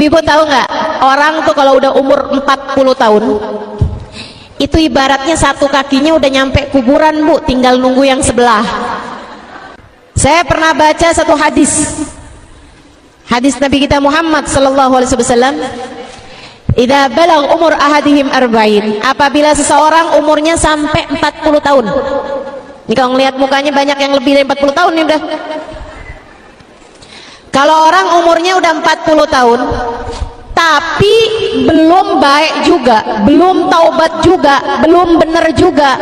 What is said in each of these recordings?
Ibu tahu nggak, orang tuh kalau udah umur 40 tahun itu ibaratnya satu kakinya udah nyampe kuburan, Bu, tinggal nunggu yang sebelah. Saya pernah baca satu hadis Nabi kita Muhammad sallallahu alaihi wasallam, idza balagh umur ahadihim arba'in, apabila seseorang umurnya sampai 40 tahun. Ini kalau ngelihat mukanya banyak yang lebih dari 40 tahun nih udah. Kalau orang umurnya udah 40 tahun tapi belum baik juga, belum taubat juga, belum bener juga,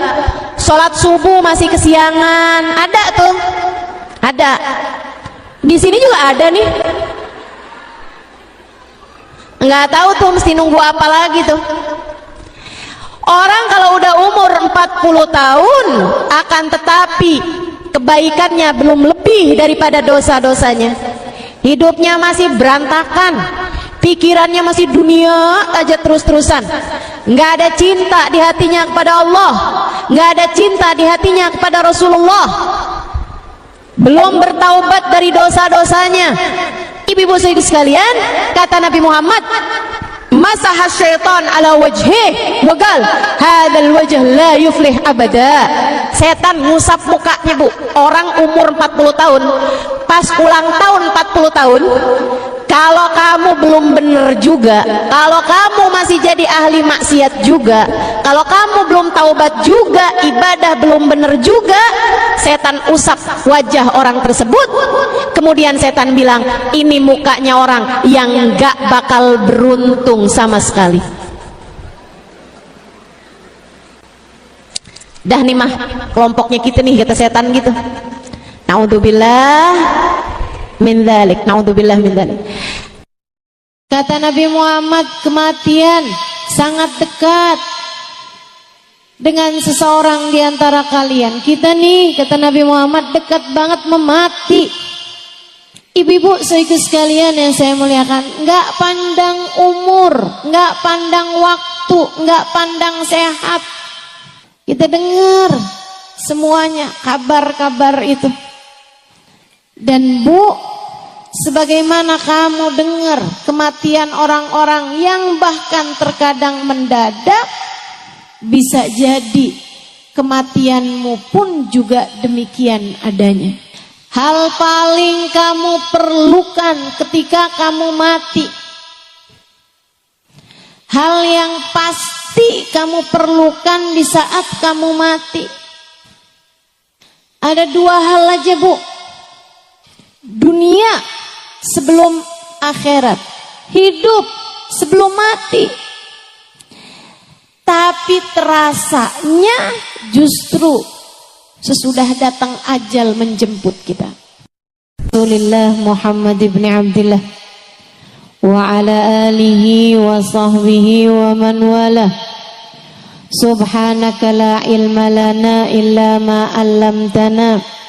sholat subuh masih kesiangan, ada tuh, ada. Di sini juga ada nih. Nggak tahu tuh mesti nunggu apa lagi tuh. Orang kalau udah umur 40 tahun akan tetapi kebaikannya belum lebih daripada dosa-dosanya, hidupnya masih berantakan, pikirannya masih dunia aja terus-terusan, nggak ada cinta di hatinya kepada Allah, nggak ada cinta di hatinya kepada Rasulullah, belum bertaubat dari dosa-dosanya. Ibu-ibu sekalian, kata Nabi Muhammad, masaha syaitan ala wajhih wa qal hadzal wajh la yuflih abada. Setan ngusap mukanya, Bu, orang umur 40 tahun pas ulang tahun 40 tahun. Kalau kamu belum bener juga, kalau kamu masih jadi ahli maksiat juga, kalau kamu belum taubat juga, ibadah belum bener juga, setan usap wajah orang tersebut. Kemudian setan bilang, ini mukanya orang yang gak bakal beruntung sama sekali. Dah nih mah kelompoknya kita nih, kata setan gitu. Naudzubillah min dzalik, naudzubillah min dzalik. Kata Nabi Muhammad, kematian sangat dekat dengan seseorang di antara kalian. Kita nih, kata Nabi Muhammad, dekat banget memati. Ibu-ibu sekalian yang saya muliakan, nggak pandang umur, nggak pandang waktu, nggak pandang sehat. Kita dengar semuanya kabar-kabar itu. Dan Bu, sebagaimana kamu dengar kematian orang-orang yang bahkan terkadang mendadak, bisa jadi kematianmu pun juga demikian adanya. Hal paling kamu perlukan ketika kamu mati, hal yang pasti kamu perlukan di saat kamu mati, ada dua hal aja, Bu. Dunia sebelum akhirat, hidup sebelum mati. Tapi terasanya justru sesudah datang ajal menjemput kita. Rasulullah Muhammad ibn Abdullah wa ala alihi wa sahbihi wa man wala. Subhanaka la ilma lana illa ma 'allamtana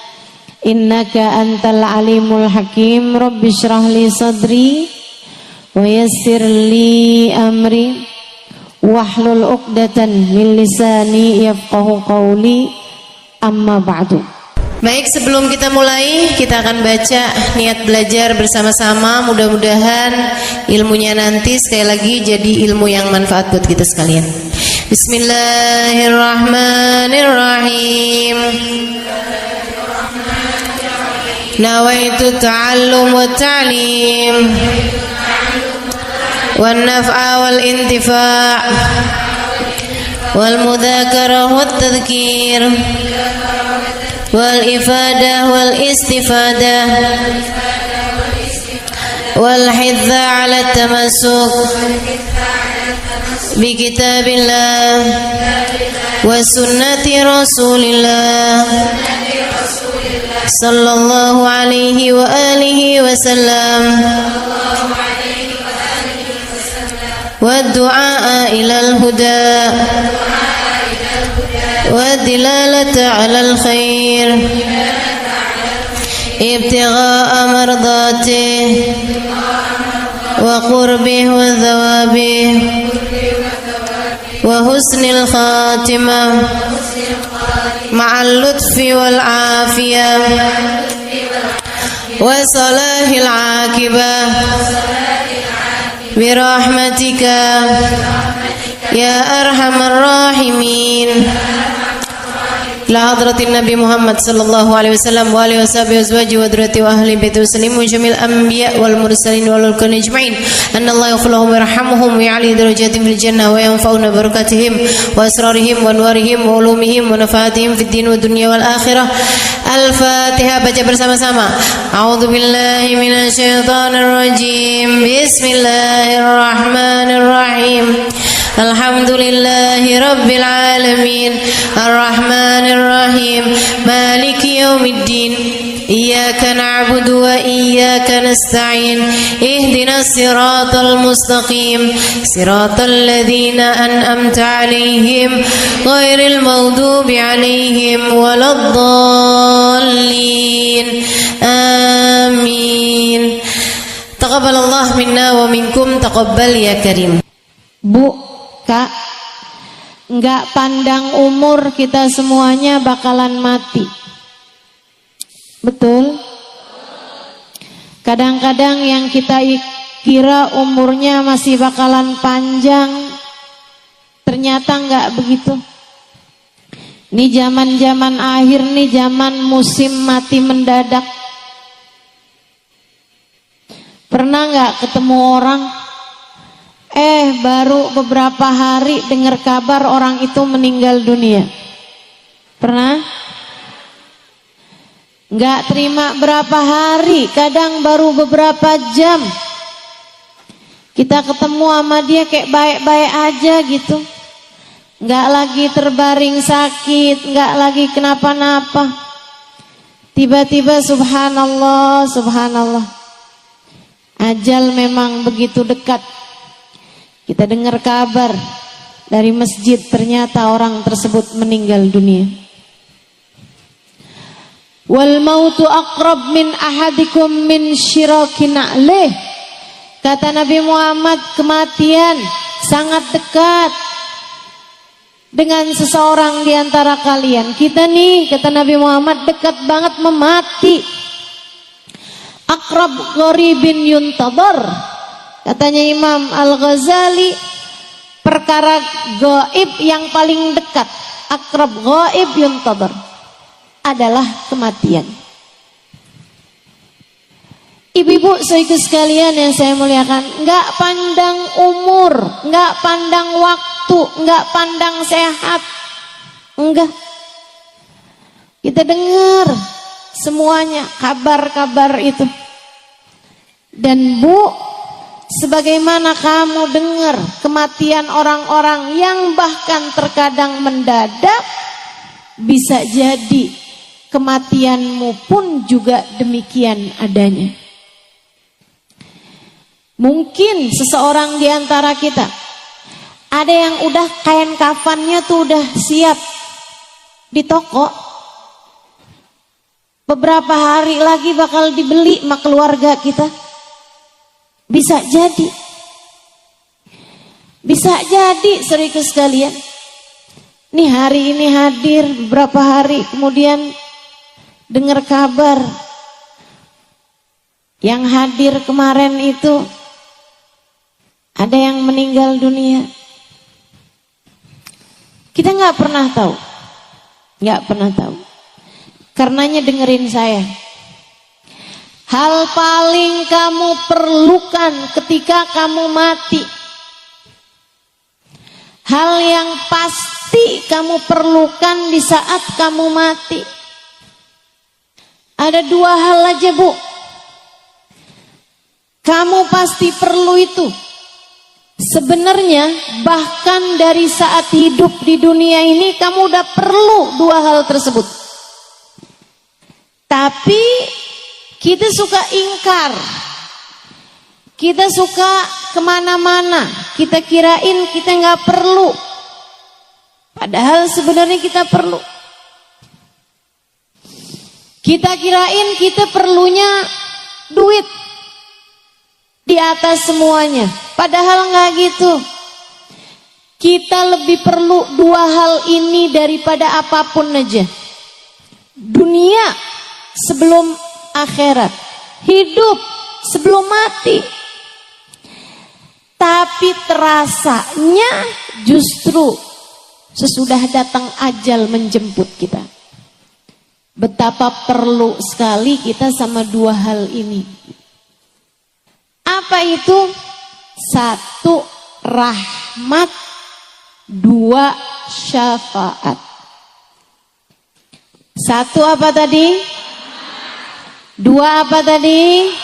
innaka antal alimul hakim. Rabbi shrah li sadri wa yassir li amri wahlul 'uqdatan min lisani yafqahu qawli. Amma ba'du. Baik, sebelum kita mulai, kita akan baca niat belajar bersama-sama. Mudah-mudahan ilmunya nanti sekali lagi jadi ilmu yang manfaat buat kita sekalian. Bismillahirrahmanirrahim. Nawaitu ta'allum wa ta'lim wan naf'a wal intifa' wal mudzakarah wat tadhkir wal ifadah wal istifadah wal hidza 'ala tamassuk bi kitabillah wa sunnati rasulillah sallallahu alaihi wa alihi wasallam wa du'a ilal huda wa dilalata 'alal khair ibtigha'a mardatihi wa qurbih wa thawabih wa husnil khatimah ma'al lutfi wal afiyah wa salahil aqibah برحمتك يا أرحم الراحمين. إلى حضرة النبي محمد صلى الله عليه وسلم وآله وصحبه وأزواجه وذريته وأهل بيته وسلم وجميع الأنبياء والمرسلين والملائكة أجمعين أن الله يغفر لهم ويرحمهم ويعلي درجاتهم في الجنة وينفعنا ببركاتهم وأسرارهم وأنوارهم وعلومهم ونفعاتهم في الدين والدنيا والآخرة. Al-Fatihah, baca bersama-sama. A'udzu billahi minasyaitonir rajim. Bismillahirrahmanirrahim. Alhamdulillahi rabbil alamin. Arrahmanir rahim. Maliki yaumiddin. Iyyaka na'budu wa iyyaka nasta'in. Ihdinas siratal mustaqim. Siratal ladzina an'amta 'alaihim ghairil maghdubi 'alaihim waladdallin. Amin. Taqabbalallahu minna wa minkum, taqabbal ya karim. Bu, Kak, nggak pandang umur, kita semuanya bakalan mati. Betul? Kadang-kadang yang kita kira umurnya masih bakalan panjang, ternyata nggak begitu. Ini zaman-zaman akhir nih, zaman musim mati mendadak. Pernah nggak ketemu orang, baru beberapa hari dengar kabar orang itu meninggal dunia? Pernah? Nggak terima berapa hari, kadang baru beberapa jam kita ketemu sama dia kayak baik-baik aja gitu. Nggak lagi terbaring sakit, nggak lagi kenapa-napa. Tiba-tiba subhanallah, subhanallah, ajal memang begitu dekat. Kita dengar kabar dari masjid, ternyata orang tersebut meninggal dunia. Wal mautu aqrab min ahadikum min syirakin na'lih. Kata Nabi Muhammad, kematian sangat dekat dengan seseorang di antara kalian. Kita nih, kata Nabi Muhammad, dekat banget memati. Aqrab gharibin yuntadhar. Katanya Imam Al-Ghazali, perkara gaib yang paling dekat, aqrab ghaib yuntadhar, adalah kematian. Ibu-ibu saudara sekalian yang saya muliakan, enggak pandang umur, enggak pandang waktu, enggak pandang sehat, enggak. Kita dengar semuanya kabar-kabar itu. Dan Bu, sebagaimana kamu dengar kematian orang-orang yang bahkan terkadang mendadak, bisa jadi kematianmu pun juga demikian adanya. Mungkin seseorang di antara kita ada yang udah kain kafannya tuh udah siap di toko, beberapa hari lagi bakal dibeli sama keluarga kita. Bisa jadi, bisa jadi saudara sekalian. Nih hari ini hadir, beberapa hari kemudian dengar kabar. Yang hadir kemarin itu ada yang meninggal dunia. Kita nggak pernah tahu, nggak pernah tahu. Karenanya dengerin saya. Hal paling kamu perlukan ketika kamu mati, hal yang pasti kamu perlukan di saat kamu mati, ada dua hal aja Bu. Kamu pasti perlu itu. Sebenarnya bahkan dari saat hidup di dunia ini kamu udah perlu dua hal tersebut. Tapi kita suka ingkar, kita suka kemana-mana, kita kirain kita nggak perlu, padahal sebenarnya kita perlu. Kita kirain kita perlunya duit di atas semuanya, padahal nggak gitu. Kita lebih perlu dua hal ini daripada apapun aja. Dunia sebelum akhirat, hidup sebelum mati. Tapi terasanya justru sesudah datang ajal menjemput kita. Betapa perlu sekali kita sama dua hal ini. Apa itu? Satu, rahmat. Dua, syafaat. Satu apa tadi? Dua apa tadi?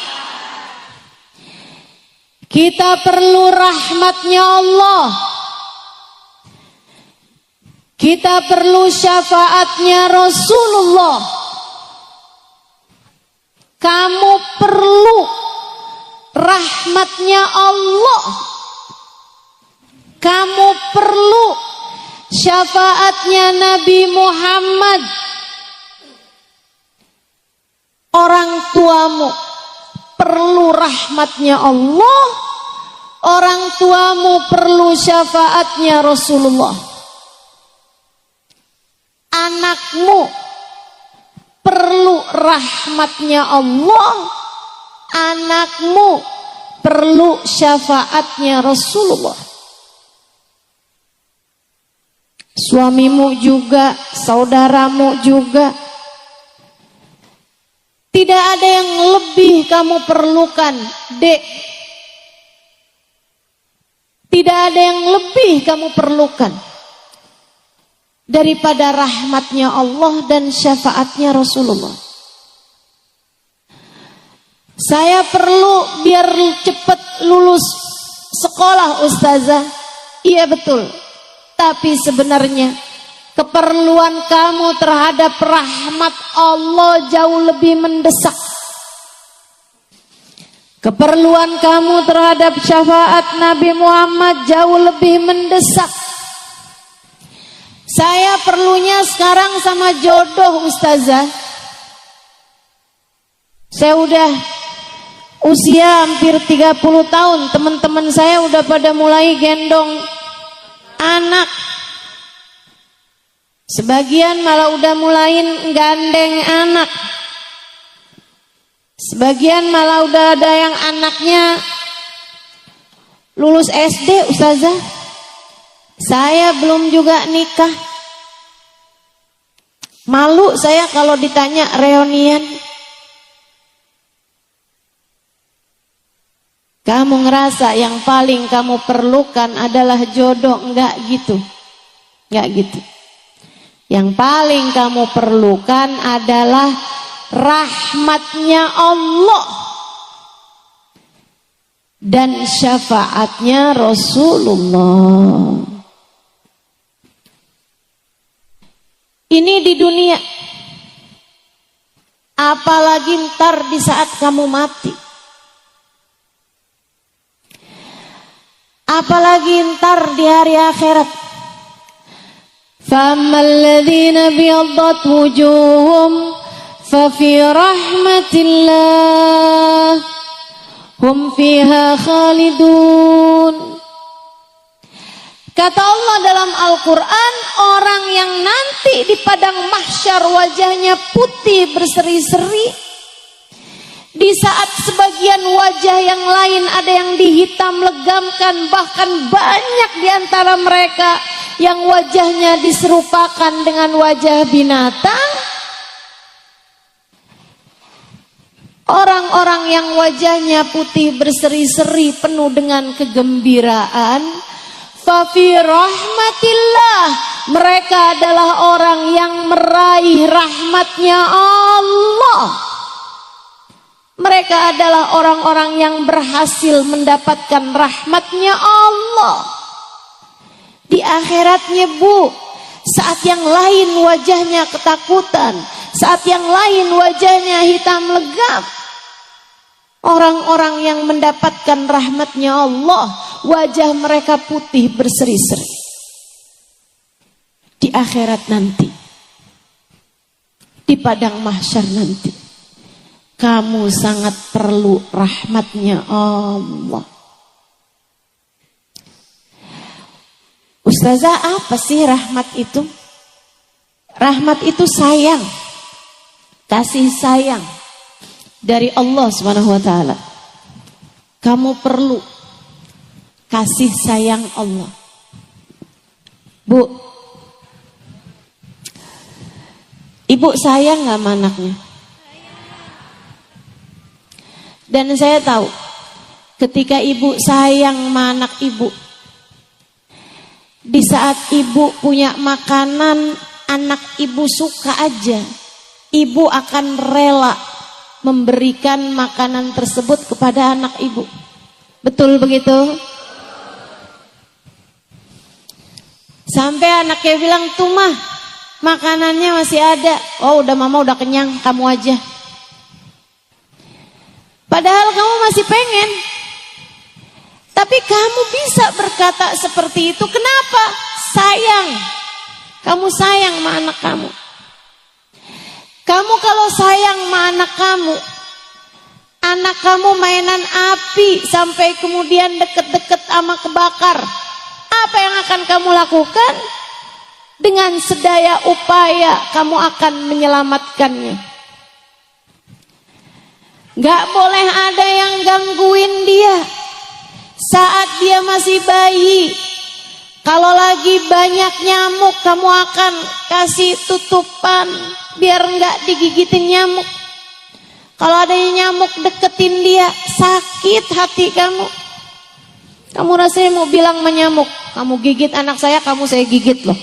Kita perlu rahmatnya Allah. Kita perlu syafaatnya Rasulullah. Kamu perlu rahmatnya Allah. Kamu perlu syafaatnya Nabi Muhammad. Orang tuamu perlu rahmatnya Allah. Orang tuamu perlu syafaatnya Rasulullah. Anakmu perlu rahmatnya Allah. Anakmu perlu syafaatnya Rasulullah. Suamimu juga, saudaramu juga. Tidak ada yang lebih kamu perlukan, Dek. Tidak ada yang lebih kamu perlukan daripada rahmatnya Allah dan syafaatnya Rasulullah. Saya perlu biar cepat lulus sekolah, Ustazah. Iya betul. Tapi sebenarnya keperluan kamu terhadap rahmat Allah jauh lebih mendesak. Keperluan kamu terhadap syafaat Nabi Muhammad jauh lebih mendesak. Saya perlunya sekarang sama jodoh, Ustazah. Saya udah usia hampir 30 tahun. Teman-teman saya udah pada mulai gendong anak. Sebagian malah udah mulain gandeng anak. Sebagian malah udah ada yang anaknya lulus SD, Ustazah. Saya belum juga nikah. Malu saya kalau ditanya reunian. Kamu ngerasa yang paling kamu perlukan adalah jodoh? Enggak gitu. Enggak gitu. Yang paling kamu perlukan adalah rahmatnya Allah dan syafaatnya Rasulullah. Ini di dunia. Apalagi ntar di saat kamu mati. Apalagi ntar di hari akhirat. فَأَمَّا الَّذِينَ بِيَضَّتْ وُجُوهُهُمْ فَفِي رَحْمَةِ اللَّهِ هُمْ فِيهَا خَالِدُونَ. Kata Allah dalam Al-Quran, orang yang nanti di padang mahsyar wajahnya putih berseri-seri, di saat sebagian wajah yang lain ada yang dihitam legamkan, bahkan banyak di antara mereka yang wajahnya diserupakan dengan wajah binatang. Orang-orang yang wajahnya putih berseri-seri penuh dengan kegembiraan, fafi rahmatillah, mereka adalah orang yang meraih rahmatnya Allah. Mereka adalah orang-orang yang berhasil mendapatkan rahmatnya Allah. Di akhiratnya, Bu, saat yang lain wajahnya ketakutan, saat yang lain wajahnya hitam legam. Orang-orang yang mendapatkan rahmatnya Allah, wajah mereka putih berseri-seri. Di akhirat nanti, di padang mahsyar nanti, kamu sangat perlu rahmatnya Allah. Ustazah, apa sih rahmat itu? Rahmat itu sayang, kasih sayang dari Allah Subhanahu wa taala. Kamu perlu kasih sayang Allah. Bu, ibu sayang gak sama anaknya? Dan saya tahu ketika ibu sayang sama anak ibu, di saat ibu punya makanan anak ibu suka aja, ibu akan rela memberikan makanan tersebut kepada anak ibu. Betul begitu? Sampai anaknya bilang, tuh mah makanannya masih ada. Oh udah mama udah kenyang, kamu aja. Padahal kamu masih pengen. Tapi kamu bisa berkata seperti itu. Kenapa? Sayang. Kamu sayang sama anak kamu. Kamu kalau sayang sama anak kamu mainan api sampai kemudian deket-deket sama kebakar. Apa yang akan kamu lakukan? Dengan sedaya upaya kamu akan menyelamatkannya. Gak boleh ada yang gangguin dia saat dia masih bayi. Kalau lagi banyak nyamuk, kamu akan kasih tutupan biar gak digigitin nyamuk. Kalau ada nyamuk deketin dia, sakit hati kamu. Kamu rasanya mau bilang menyamuk, kamu gigit anak saya gigit loh.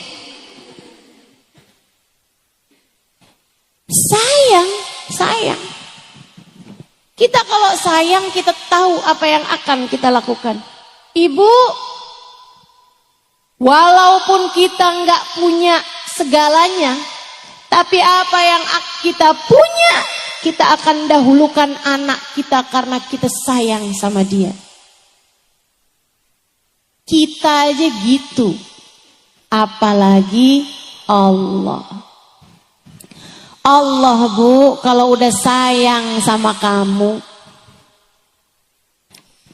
Sayang. Kita kalau sayang, kita tahu apa yang akan kita lakukan. Ibu, walaupun kita nggak punya segalanya, tapi apa yang kita punya, kita akan dahulukan anak kita karena kita sayang sama dia. Kita aja gitu, apalagi Allah. Allah bu, kalau udah sayang sama kamu,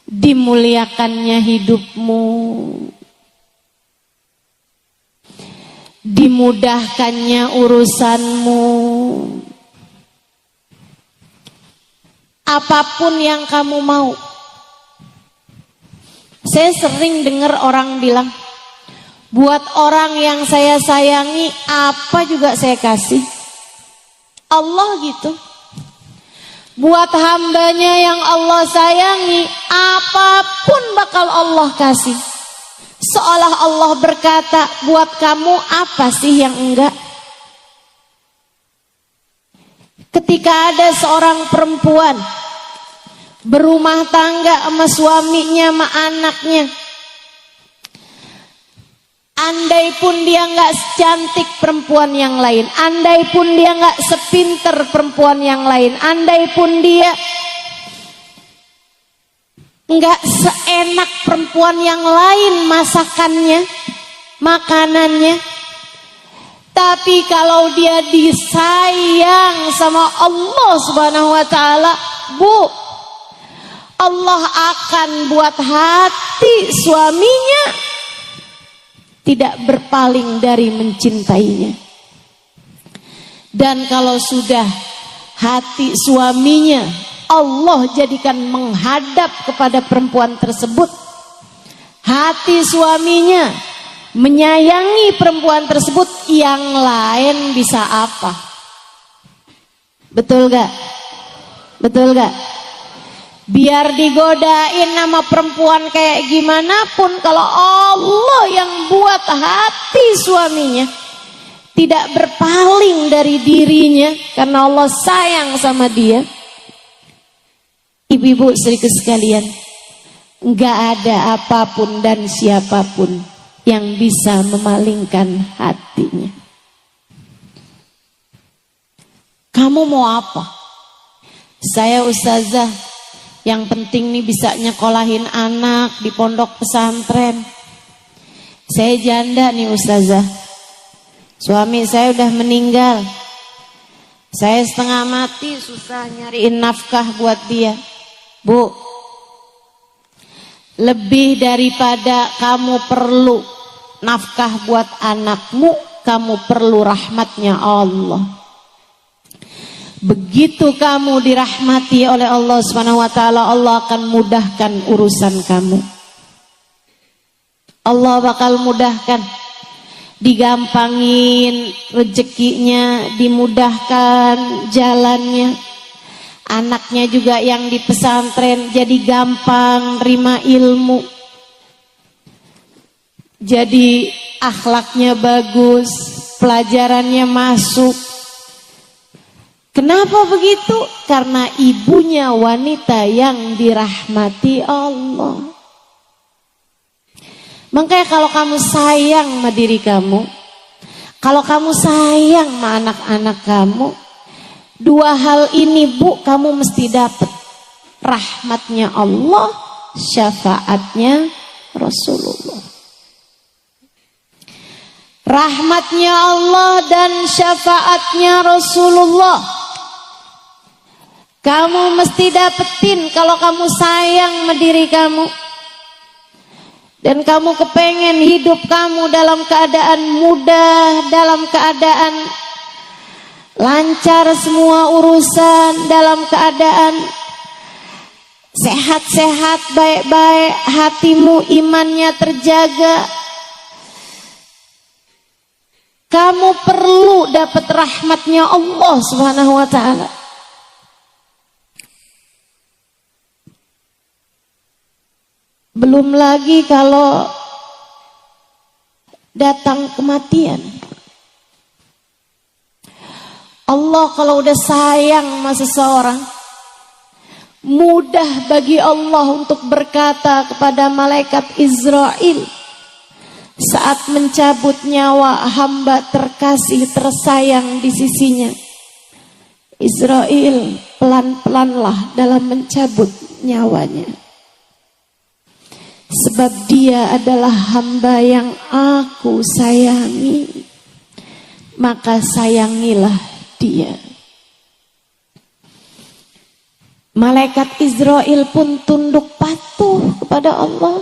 dimuliakannya hidupmu, dimudahkannya urusanmu, apapun yang kamu mau. Saya sering dengar orang bilang, buat orang yang saya sayangi apa juga saya kasih. Allah gitu. Buat hambanya yang Allah sayangi, apapun bakal Allah kasih. Seolah Allah berkata, buat kamu apa sih yang enggak? Ketika ada seorang perempuan berumah tangga sama suaminya, sama anaknya, andai pun dia nggak secantik perempuan yang lain, andai pun dia nggak sepinter perempuan yang lain, andai pun dia nggak seenak perempuan yang lain masakannya, makanannya, tapi kalau dia disayang sama Allah Subhanahu wa taala, Bu, Allah akan buat hati suaminya tidak berpaling dari mencintainya. Dan kalau sudah hati suaminya Allah jadikan menghadap kepada perempuan tersebut, hati suaminya menyayangi perempuan tersebut, yang lain bisa apa? Betul gak? Betul gak? Biar digodain nama perempuan kayak gimana pun, kalau Allah yang buat hati suaminya tidak berpaling dari dirinya karena Allah sayang sama dia. Ibu-ibu saudaraku sekalian, enggak ada apapun dan siapapun yang bisa memalingkan hatinya. Kamu mau apa? Saya ustazah, yang penting nih bisa nyekolahin anak di pondok pesantren. Saya janda nih ustazah, suami saya udah meninggal, saya setengah mati susah nyariin nafkah buat dia. Bu, lebih daripada kamu perlu nafkah buat anakmu, kamu perlu rahmatnya Allah. Begitu kamu dirahmati oleh Allah Subhanahu wa taala, Allah akan mudahkan urusan kamu. Allah bakal mudahkan, digampangin rezekinya, dimudahkan jalannya. Anaknya juga yang di pesantren jadi gampang terima ilmu, jadi akhlaknya bagus, pelajarannya masuk. Kenapa begitu? Karena ibunya wanita yang dirahmati Allah. Makanya kalau kamu sayang sama diri kamu, kalau kamu sayang sama anak-anak kamu, dua hal ini Bu, kamu mesti dapat. Rahmatnya Allah, syafaatnya Rasulullah. Rahmatnya Allah dan syafaatnya Rasulullah kamu mesti dapetin kalau kamu sayang sama diri kamu. Dan kamu kepengen hidup kamu dalam keadaan mudah, dalam keadaan lancar semua urusan, dalam keadaan sehat-sehat, baik-baik, hatimu imannya terjaga. Kamu perlu dapat rahmatnya Allah Subhanahu wa ta'ala. Belum lagi kalau datang kematian. Allah kalau udah sayang sama seseorang, mudah bagi Allah untuk berkata kepada malaikat Israel saat mencabut nyawa hamba terkasih tersayang di sisinya. Israel, pelan-pelanlah dalam mencabut nyawanya. Sebab dia adalah hamba yang aku sayangi, maka sayangilah dia. Malaikat Israel pun tunduk patuh kepada Allah,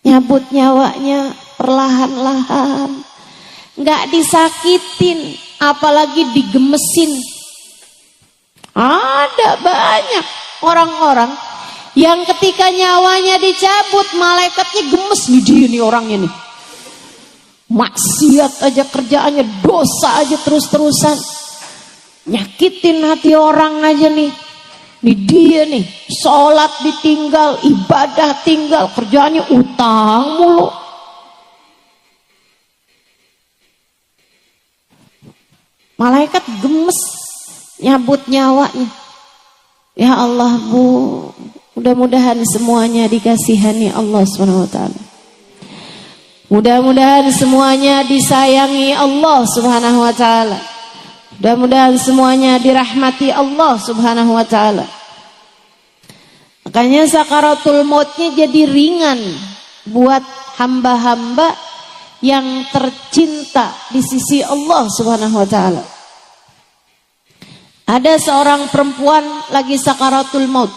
nyabut nyawanya perlahan-lahan, nggak disakitin, apalagi digemesin. Ada banyak orang-orang yang ketika nyawanya dicabut, malaikatnya gemes nih, dia nih orangnya nih. Maksiat aja kerjaannya, dosa aja terus-terusan. Nyakitin hati orang aja nih. Nih dia nih, sholat ditinggal, ibadah tinggal, kerjaannya utang mulu. Malaikat gemes nyabut nyawanya. Ya Allah Bu, mudah-mudahan semuanya dikasihani Allah SWT. Mudah-mudahan semuanya disayangi Allah Subhanahu wa ta'ala. Mudah-mudahan semuanya dirahmati Allah Subhanahu wa ta'ala. Makanya sakaratul mautnya jadi ringan buat hamba-hamba yang tercinta di sisi Allah Subhanahu wa ta'ala. Ada seorang perempuan lagi sakaratul maut.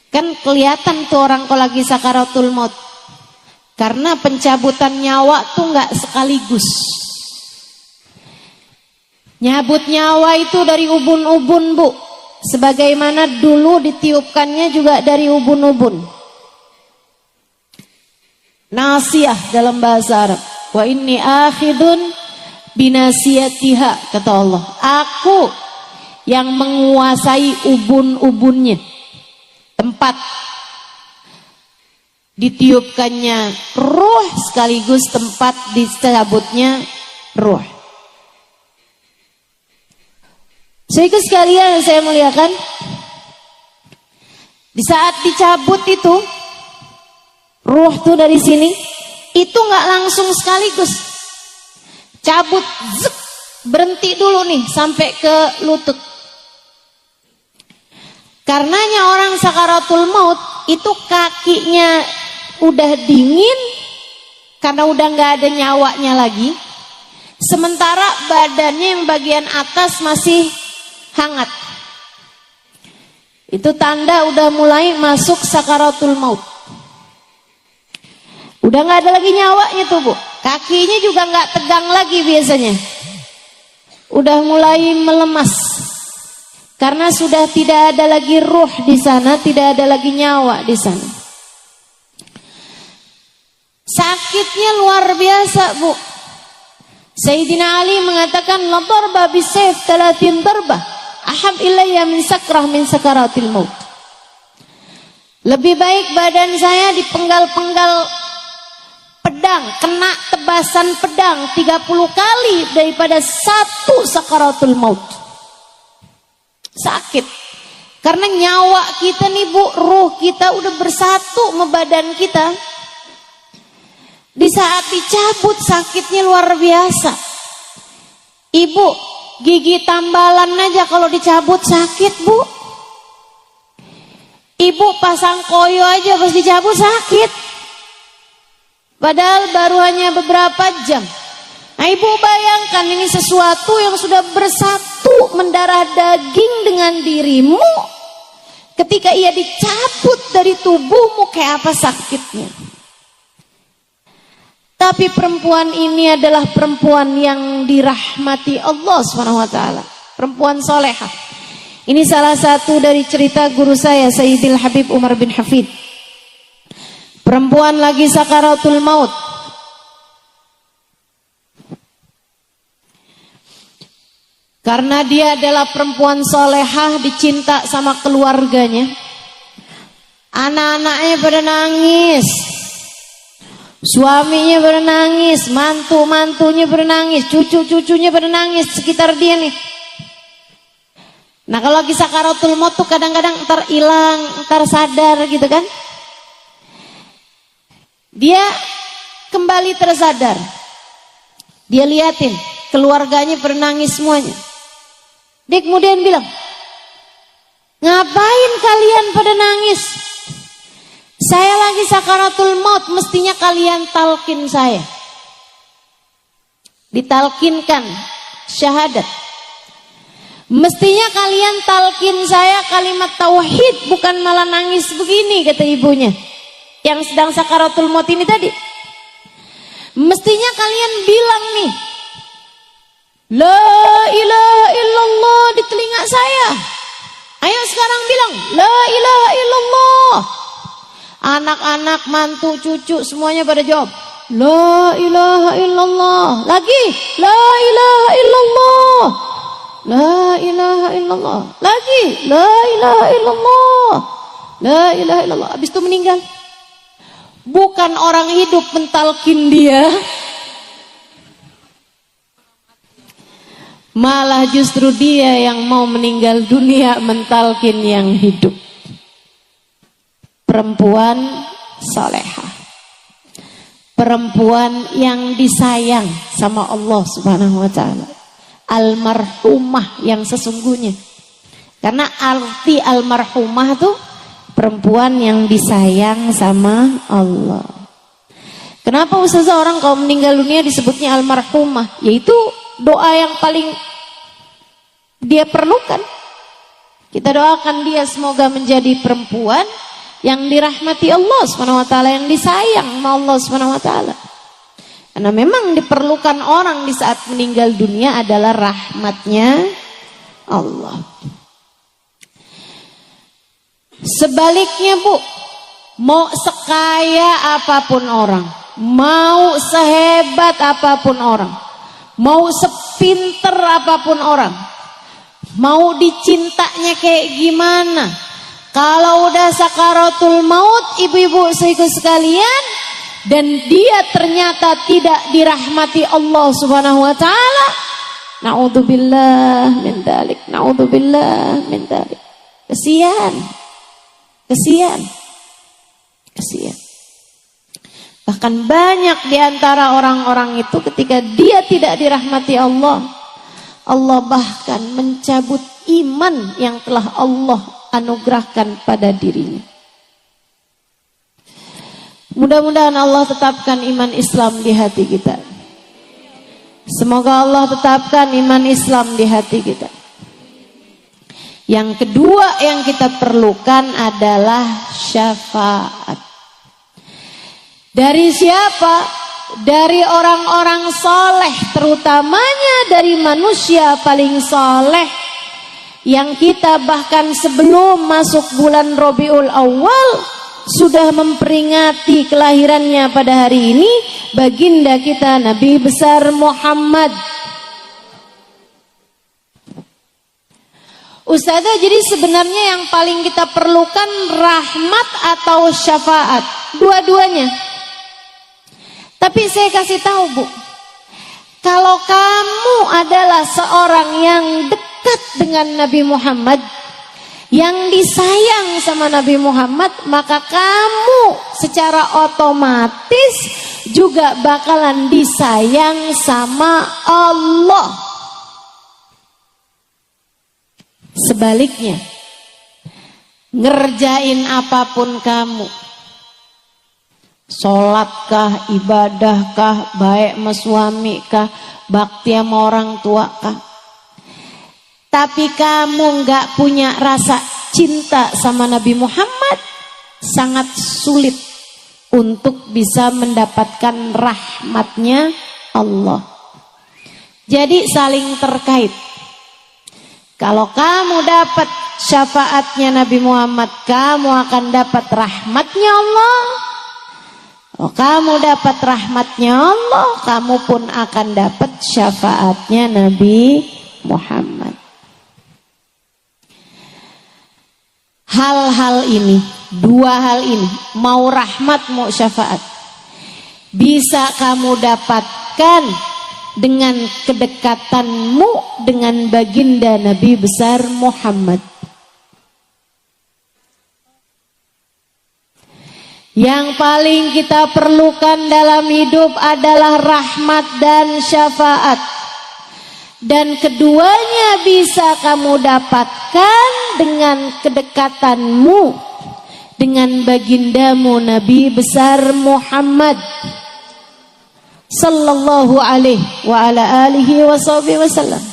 Kan kelihatan tuh orang kalau lagi sakaratul maut. Karena pencabutan nyawa tuh nggak sekaligus. Nyabut nyawa itu dari ubun-ubun Bu. Sebagaimana dulu ditiupkannya juga dari ubun-ubun. Nasiyah dalam bahasa Arab. Wa inni akhidun binasiyatiha, kata Allah. Aku yang menguasai ubun-ubunnya. Tempat ditiupkannya ruh sekaligus tempat dicabutnya ruh. Sehingga sekalian saya muliakan, di saat dicabut itu ruh tuh dari sini, itu nggak langsung sekaligus. Cabut, zek, berhenti dulu nih sampai ke lutut. Karenanya orang sakaratul maut itu kakinya udah dingin karena udah nggak ada nyawanya lagi. Sementara badannya yang bagian atas masih hangat. Itu tanda udah mulai masuk sakaratul maut. Udah nggak ada lagi nyawanya tuh Bu. Kakinya juga nggak tegang lagi biasanya. Udah mulai melemas. Karena sudah tidak ada lagi ruh di sana, tidak ada lagi nyawa di sana. Sakitnya luar biasa, Bu. Sayyidina Ali mengatakan, la darba bisayf 30 darbah ahab ilayya min sakrah min sakaratil maut. Lebih baik badan saya dipenggal-penggal pedang, kena tebasan pedang 30 kali daripada satu sakaratul maut. Sakit. Karena nyawa kita nih, Bu, ruh kita udah bersatu sama badan kita. Di saat dicabut sakitnya luar biasa. Ibu, gigi tambalan aja kalau dicabut sakit, Bu. Ibu pasang koyo aja pas dicabut sakit. Padahal baru hanya beberapa jam. Nah, Ibu bayangkan ini sesuatu yang sudah bersatu mendarah daging dengan dirimu. Ketika ia dicabut dari tubuhmu, kayak apa sakitnya. Tapi perempuan ini adalah perempuan yang dirahmati Allah SWT. Perempuan solehah. Ini salah satu dari cerita guru saya, Sayyidil Habib Umar bin Hafid. Perempuan lagi sakaratul maut. Karena dia adalah perempuan solehah, dicinta sama keluarganya. Anak-anaknya pada nangis. Suaminya bernangis, mantu-mantunya bernangis, cucu-cucunya bernangis sekitar dia nih. Nah, kalau lagi sakaratul maut tuh kadang-kadang ntar hilang, ntar sadar gitu kan. Dia kembali tersadar. Dia liatin, keluarganya bernangis semuanya. Dia kemudian bilang, ngapain kalian pada nangis? Saya lagi sakaratul maut, mestinya kalian talkin saya. Ditalkinkan syahadat. Mestinya kalian talkin saya kalimat tauhid, bukan malah nangis begini, kata ibunya. Yang sedang sakaratul maut ini tadi. Mestinya kalian bilang nih, la ilaha illallah di telinga saya. Ayo sekarang bilang, la ilaha illallah. Anak-anak, mantu, cucu semuanya pada jawab, la ilaha illallah. Lagi, la ilaha illallah. La ilaha illallah. Lagi, la ilaha illallah. La ilaha illallah. Habis itu meninggal. Bukan orang hidup mentalkin dia, malah justru dia yang mau meninggal dunia mentalkin yang hidup. Perempuan salehah, perempuan yang disayang sama Allah Subhanahu wa ta'ala, almarhumah yang sesungguhnya. Karena arti almarhumah tuh perempuan yang disayang sama Allah. Kenapa ustazah orang kalau meninggal dunia disebutnya almarhumah? Yaitu doa yang paling dia perlukan. Kita doakan dia semoga menjadi perempuan yang dirahmati Allah SWT, yang disayang sama Allah SWT. Karena memang diperlukan orang di saat meninggal dunia adalah rahmatnya Allah. Sebaliknya, Bu, mau sekaya apapun orang, mau sehebat apapun orang, mau sepinter apapun orang, mau dicintanya kayak gimana, kalau udah sakaratul maut, ibu-ibu saudaraku sekalian, dan dia ternyata tidak dirahmati Allah Subhanahu wa ta'ala, naudzubillah min dzalik, naudzubillah min dzalik. Kesian. Bahkan banyak di antara orang-orang itu ketika dia tidak dirahmati Allah, Allah bahkan mencabut iman yang telah Allah anugerahkan pada dirinya. Mudah-mudahan Allah tetapkan iman Islam di hati kita. Semoga Allah tetapkan iman Islam di hati kita. Yang kedua yang kita perlukan adalah syafaat. Dari siapa? Dari orang-orang soleh, terutamanya dari manusia paling soleh, yang kita bahkan sebelum masuk bulan Rabiul Awal sudah memperingati kelahirannya pada hari ini, baginda kita Nabi besar Muhammad. Ustazah, jadi sebenarnya yang paling kita perlukan rahmat atau syafaat? Dua-duanya. Tapi saya kasih tahu Bu, kalau kamu adalah seorang yang dekat dengan Nabi Muhammad, yang disayang sama Nabi Muhammad, maka kamu secara otomatis juga bakalan disayang sama Allah. Sebaliknya, ngerjain apapun kamu, sholatkah, ibadahkah, baik sama suami kah, bakti sama orang tua kah, tapi kamu nggak punya rasa cinta sama Nabi Muhammad, sangat sulit untuk bisa mendapatkan rahmatnya Allah. Jadi saling terkait. Kalau kamu dapat syafaatnya Nabi Muhammad, kamu akan dapat rahmatnya Allah. Kalau kamu dapat rahmatnya Allah, kamu pun akan dapat syafaatnya Nabi Muhammad. Hal-hal ini, dua hal ini, mau rahmat mau syafaat, bisa kamu dapatkan dengan kedekatanmu dengan baginda Nabi besar Muhammad. Yang paling kita perlukan dalam hidup adalah rahmat dan syafaat. Dan keduanya bisa kamu dapatkan dengan kedekatanmu dengan bagindamu Nabi besar Muhammad sallallahu alaihi wa ala alihi wasallam.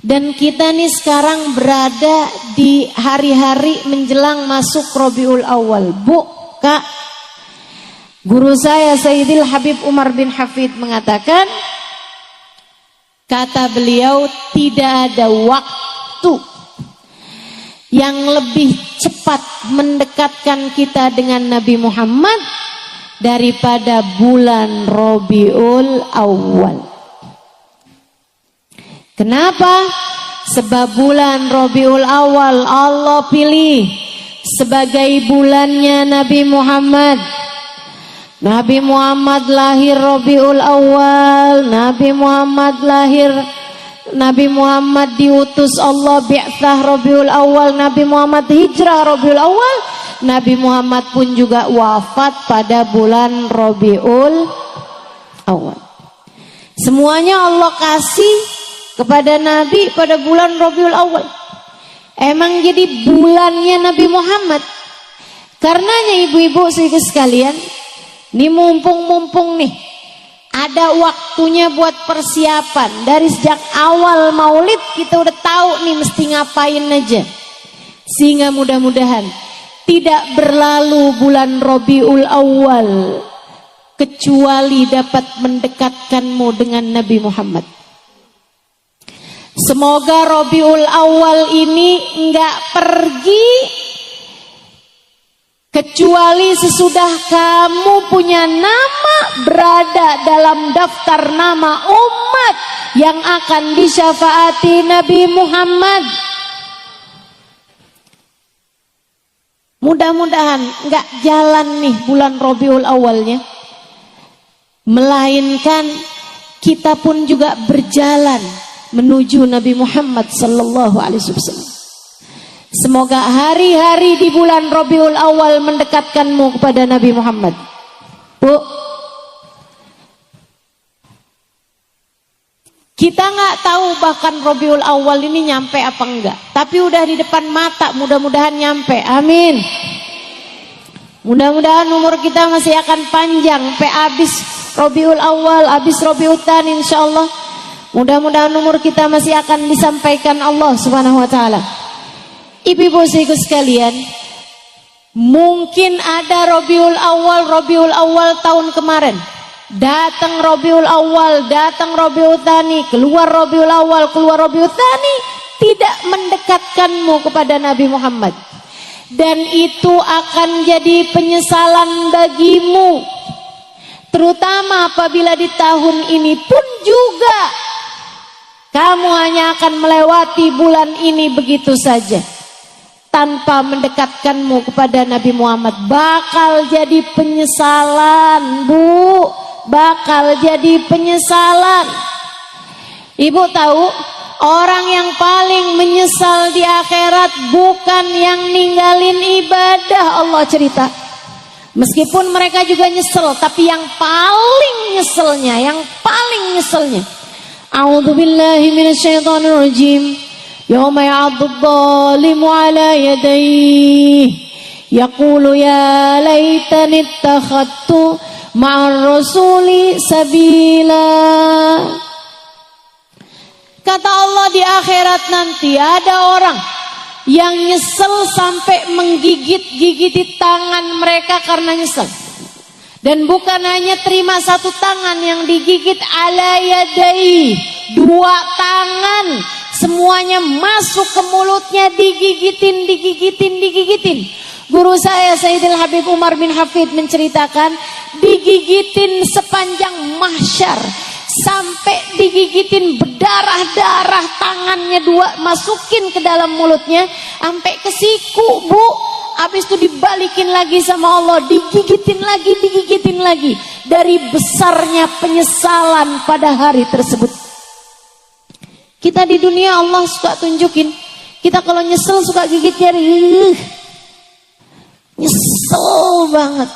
Dan kita nih sekarang berada di hari-hari menjelang masuk Rabiul Awal. Bu, Kak, guru saya Sayyidil Habib Umar bin Hafid mengatakan, kata beliau, tidak ada waktu yang lebih cepat mendekatkan kita dengan Nabi Muhammad daripada bulan Rabiul Awal. Kenapa? Sebab bulan Rabiul Awal Allah pilih sebagai bulannya Nabi Muhammad. Nabi Muhammad lahir Rabiul Awal, Nabi Muhammad diutus Allah bi'tsah Rabiul Awal, Nabi Muhammad hijrah Rabiul Awal, Nabi Muhammad pun juga wafat pada bulan Rabiul Awal. Semuanya Allah kasih kepada Nabi pada bulan Rabiul Awal. Emang jadi bulannya Nabi Muhammad. Karenanya ibu-ibu sekalian, ini mumpung nih ada waktunya buat persiapan. Dari sejak awal maulid kita udah tahu nih mesti ngapain aja. Sehingga mudah-mudahan tidak berlalu bulan Rabiul Awal kecuali dapat mendekatkanmu dengan Nabi Muhammad. Semoga Rabiul Awal ini enggak pergi kecuali sesudah kamu punya nama berada dalam daftar nama umat yang akan disyafaati Nabi Muhammad. Mudah-mudahan enggak jalan nih bulan Rabiul Awalnya, melainkan kita pun juga berjalan menuju Nabi Muhammad sallallahu alaihi wasallam. Semoga hari-hari di bulan Rabiul Awal mendekatkanmu kepada Nabi Muhammad. Bu, kita nggak tahu bahkan Rabiul Awal ini nyampe apa enggak, tapi udah di depan mata, mudah-mudahan nyampe. Amin. Mudah-mudahan umur kita masih akan panjang sampai habis Rabiul Awal, habis Rabiul Tsani insyaallah. Mudah-mudahan umur kita masih akan disampaikan Allah Subhanahu wa taala. Ibu-ibu sekalian, mungkin ada Rabiul Awal tahun kemarin. Datang Rabiul Awal, datang Rabiul Tsani, keluar Rabiul Awal, keluar Rabiul Tsani, tidak mendekatkanmu kepada Nabi Muhammad. dan itu akan jadi penyesalan bagimu, terutama apabila di tahun ini pun juga kamu hanya akan melewati bulan ini begitu saja tanpa mendekatkanmu kepada Nabi Muhammad. Bakal jadi penyesalan, Bu, bakal jadi penyesalan. Ibu tahu, orang yang paling menyesal di akhirat bukan yang ninggalin ibadah, Allah cerita. Meskipun mereka juga nyesel, tapi yang paling nyeselnya, A'udzu billahi minasyaitonir rajim. Yauma ya'addu adh-dhalimu 'ala yadayhi yaqulu ya laitani ittakhadtu ma'ar rasuli sabila. Kata Allah, di akhirat nanti ada orang yang nyesel sampai menggigit-gigiti tangan mereka karena nyesel. Dan bukan hanya terima satu tangan yang digigit, ala yadai, dua tangan semuanya masuk ke mulutnya, digigitin. Guru saya Sayyidil Habib Umar bin Hafid menceritakan, digigitin sepanjang mahsyar, sampai digigitin berdarah-darah, tangannya dua masukin ke dalam mulutnya sampai ke siku, Bu. Habis itu dibalikin lagi sama Allah, digigitin lagi dari besarnya penyesalan pada hari tersebut. Kita di dunia Allah suka tunjukin, kita kalau nyesel suka gigit jari, nyesel banget,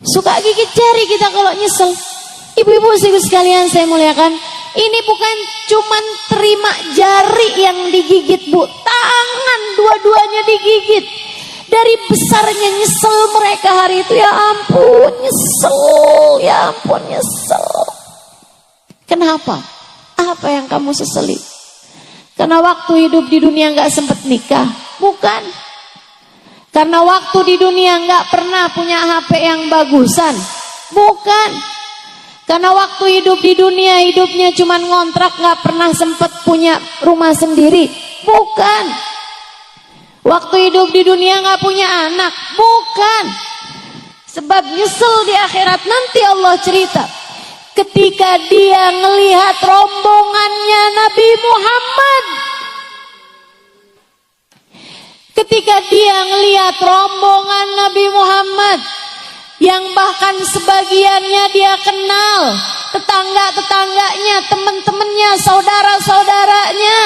suka gigit jari kita kalau nyesel. Ibu-ibu sekalian saya muliakan, ini bukan cuman terima jari yang digigit, Bu, tangan dua-duanya digigit. Dari besarnya nyesel mereka hari itu, ya ampun nyesel. Kenapa? Apa yang kamu sesali? Karena waktu hidup di dunia gak sempat nikah? Bukan. Karena waktu di dunia gak pernah punya HP yang bagusan? Bukan. Karena waktu hidup di dunia hidupnya cuma ngontrak, gak pernah sempat punya rumah sendiri? Bukan. Waktu hidup di dunia gak punya anak? Bukan. Sebab nyesel di akhirat nanti Allah cerita, ketika dia ngelihat rombongannya Nabi Muhammad, ketika dia ngelihat rombongan Nabi Muhammad yang bahkan sebagiannya dia kenal, tetangga-tetangganya, teman-temannya, saudara-saudaranya,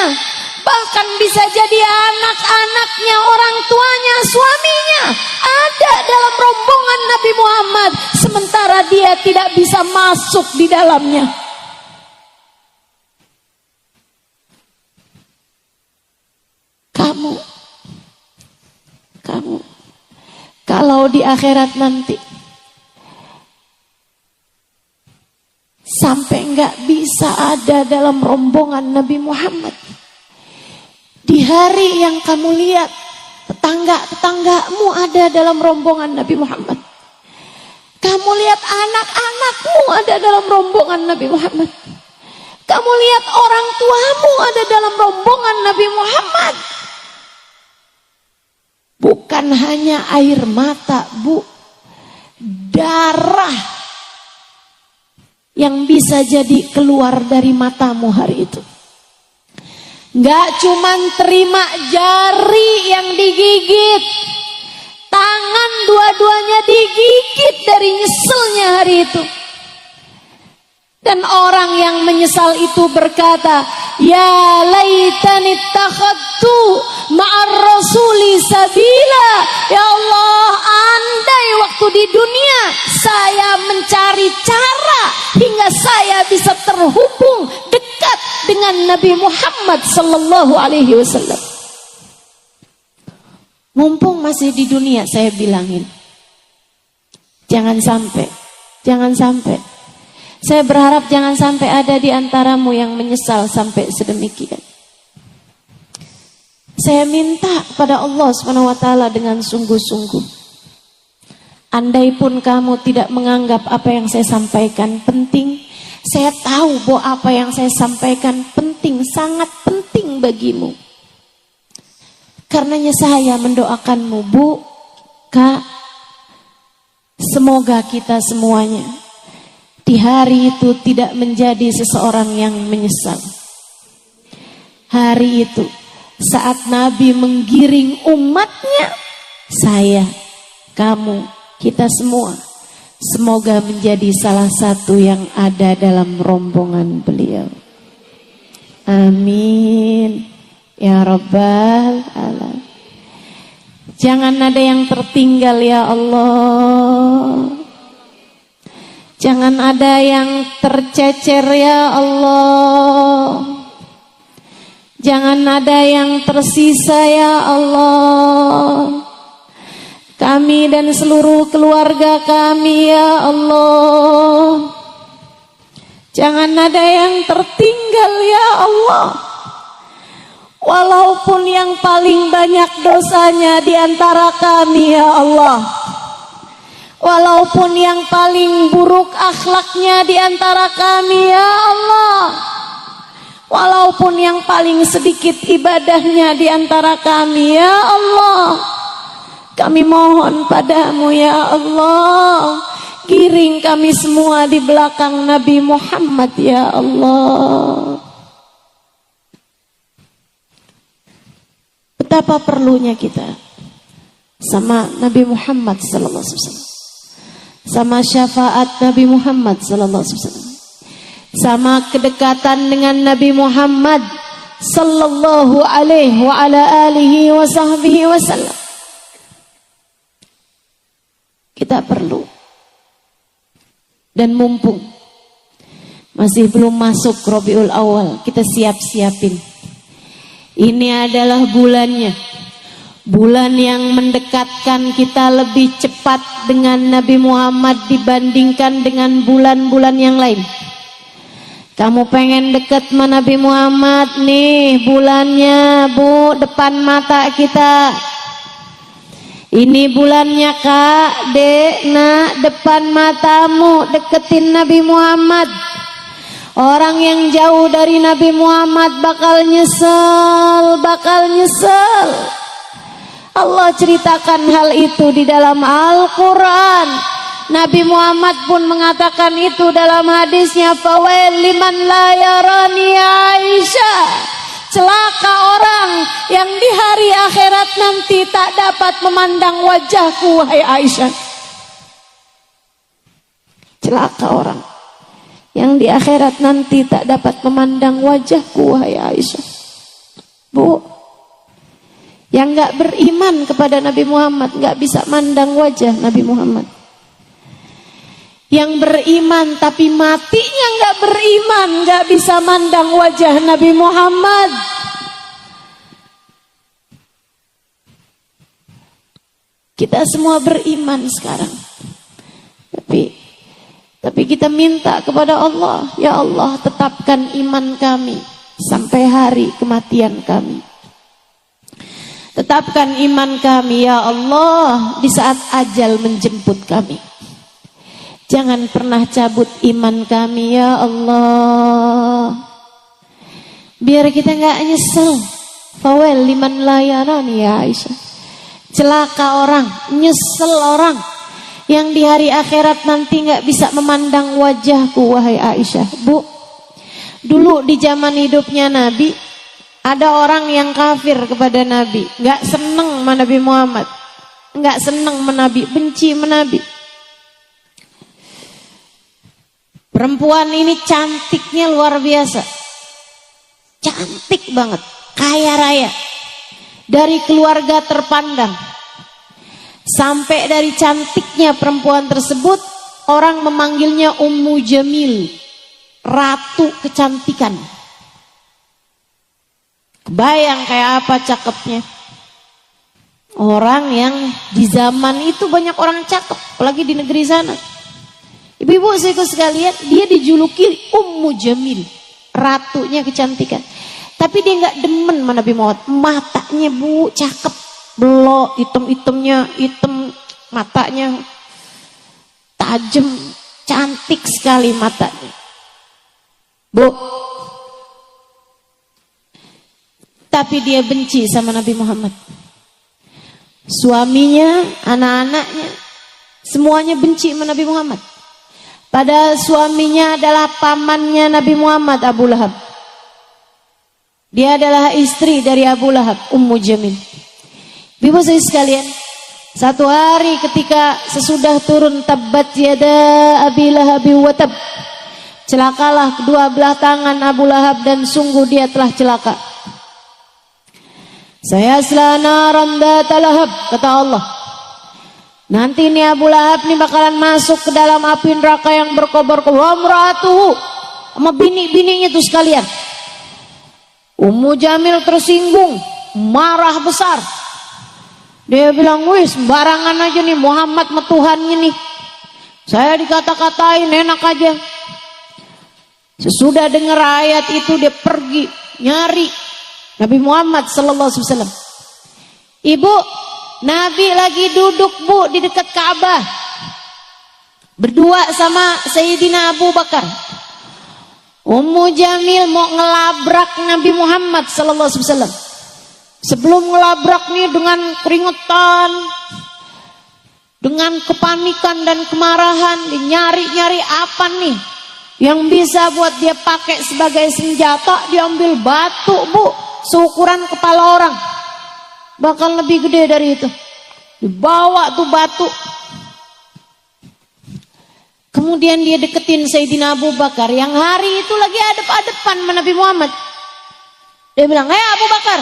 bahkan bisa jadi anak-anaknya, orang tuanya, suaminya ada dalam rombongan Nabi Muhammad, sementara dia tidak bisa masuk di dalamnya. Kamu kalau di akhirat nanti sampai nggak bisa ada dalam rombongan Nabi Muhammad, di hari yang kamu lihat tetangga-tetanggamu ada dalam rombongan Nabi Muhammad, kamu lihat anak-anakmu ada dalam rombongan Nabi Muhammad, kamu lihat orang tuamu ada dalam rombongan Nabi Muhammad, bukan hanya air mata, Bu, darah yang bisa jadi keluar dari matamu hari itu. Gak cuman terima jari yang digigit, tangan dua-duanya digigit dari nyeselnya hari itu. Dan orang yang menyesal itu berkata, ya laitani ittakhadtu ma'ar rasuli sabila. Ya Allah, andai waktu di dunia saya mencari cara hingga saya bisa terhubung dekat dengan Nabi Muhammad sallallahu alaihi wasallam. Mumpung masih di dunia saya bilangin, jangan sampai. Saya berharap jangan sampai ada di antaramu yang menyesal sampai sedemikian. Saya minta pada Allah SWT dengan sungguh-sungguh, andai pun kamu tidak menganggap apa yang saya sampaikan penting, saya tahu bahwa apa yang saya sampaikan penting, sangat penting bagimu. Karenanya saya mendoakanmu, Bu, Kak, semoga kita semuanya di hari itu tidak menjadi seseorang yang menyesal. Hari itu saat Nabi menggiring umatnya, saya, kamu, kita semua, semoga menjadi salah satu yang ada dalam rombongan beliau. Amin ya Rabbal Alamin. Jangan ada yang tertinggal ya Allah. Jangan ada yang tercecer ya Allah. Jangan ada yang tersisa ya Allah. Kami dan seluruh keluarga kami ya Allah. Jangan ada yang tertinggal ya Allah. Walaupun yang paling banyak dosanya di antara kami ya Allah. Walaupun yang paling buruk akhlaknya di antara kami ya Allah. Walaupun yang paling sedikit ibadahnya di antara kami ya Allah. Kami mohon padamu ya Allah. Giring kami semua di belakang Nabi Muhammad ya Allah. Betapa perlunya kita sama Nabi Muhammad sallallahu alaihi wasallam, sama syafaat Nabi Muhammad sallallahu alaihi wasallam, sama kedekatan dengan Nabi Muhammad sallallahu alaihi wa ala alihi wa sahbihi wasallam. Kita perlu, dan mumpung masih belum masuk Rabiul Awal, kita siap-siapin. Ini adalah bulannya, bulan yang mendekatkan kita lebih cepat dengan Nabi Muhammad dibandingkan dengan bulan-bulan yang lain. Kamu pengen dekat sama Nabi Muhammad nih, bulannya Bu, depan mata kita. Ini bulannya Kak, Dek, Nak, depan matamu, deketin Nabi Muhammad. Orang yang jauh dari Nabi Muhammad bakal nyesel, bakal nyesel. Allah ceritakan hal itu di dalam Al-Quran. Nabi Muhammad pun mengatakan itu dalam hadisnya, fawail liman la yarani Aisyah. Celaka orang yang di hari akhirat nanti tak dapat memandang wajahku, wahai Aisyah. Celaka orang yang di akhirat nanti tak dapat memandang wajahku, wahai Aisyah. Bu, yang gak beriman kepada Nabi Muhammad gak bisa mandang wajah Nabi Muhammad. Yang beriman tapi matinya gak beriman gak bisa mandang wajah Nabi Muhammad. Kita semua beriman sekarang, tapi kita minta kepada Allah, ya Allah tetapkan iman kami sampai hari kematian kami. Tetapkan iman kami ya Allah di saat ajal menjemput kami. Jangan pernah cabut iman kami ya Allah. Biar kita gak nyesel. Fawel liman layarani ya Aisyah. Celaka orang, nyesel orang yang di hari akhirat nanti gak bisa memandang wajahku, wahai Aisyah. Bu, dulu di zaman hidupnya Nabi, ada orang yang kafir kepada Nabi, gak seneng sama Nabi Muhammad, gak seneng sama Nabi, benci sama Nabi. Perempuan ini cantiknya luar biasa, cantik banget, kaya raya, dari keluarga terpandang. Sampai dari cantiknya perempuan tersebut, orang memanggilnya Ummu Jamil, ratu kecantikan. Kebayang kayak apa cakepnya. Orang yang di zaman itu banyak orang cakep, apalagi di negeri sana. Ibu-ibu saudaraku sekalian, dia dijuluki Ummu Jamil, ratunya kecantikan. Tapi dia nggak demen sama Nabi Muhammad. Matanya Bu cakep, belok, hitam-hitamnya hitam, matanya tajam, cantik sekali matanya. Bu, tapi dia benci sama Nabi Muhammad. suaminya, anak-anaknya, semuanya benci sama Nabi Muhammad. Padahal suaminya adalah pamannya Nabi Muhammad, Abu Lahab. Dia adalah istri dari Abu Lahab, Ummu Jamil. Ibu saya sekalian, satu hari ketika sesudah turun tabbat yada Abi Lahab wa tab, celakalah kedua belah tangan Abu Lahab dan sungguh dia telah celaka. Saya naran dzata lahab, kata Allah. Nanti ini Abu Lahab ini bakalan masuk ke dalam api neraka yang berkobar-kobar. Wamra'atuhu, sama bini-bininya itu sekalian. Ummu Jamil tersinggung, marah besar. Dia bilang, wih sembarangan aja nih Muhammad sama Tuhannya nih. Saya dikata-katain enak aja. Sesudah dengar ayat itu dia pergi nyari Nabi Muhammad sallallahu alaihi wasallam. Ibu, Nabi lagi duduk bu di dekat Ka'bah berdua sama Sayyidina Abu Bakar. Ummu Jamil mau ngelabrak Nabi Muhammad sallallahu alaihi wasallam. Sebelum ngelabrak nih dengan keringetan, dengan kepanikan dan kemarahan, nyari-nyari apa nih yang bisa buat dia pakai sebagai senjata. Diambil batu bu, seukuran kepala orang, bakal lebih gede dari itu. Dibawa tuh batu. Kemudian dia deketin Sayyidina Abu Bakar yang hari itu lagi adep-adepan sama Nabi Muhammad. Dia bilang, Abu Bakar,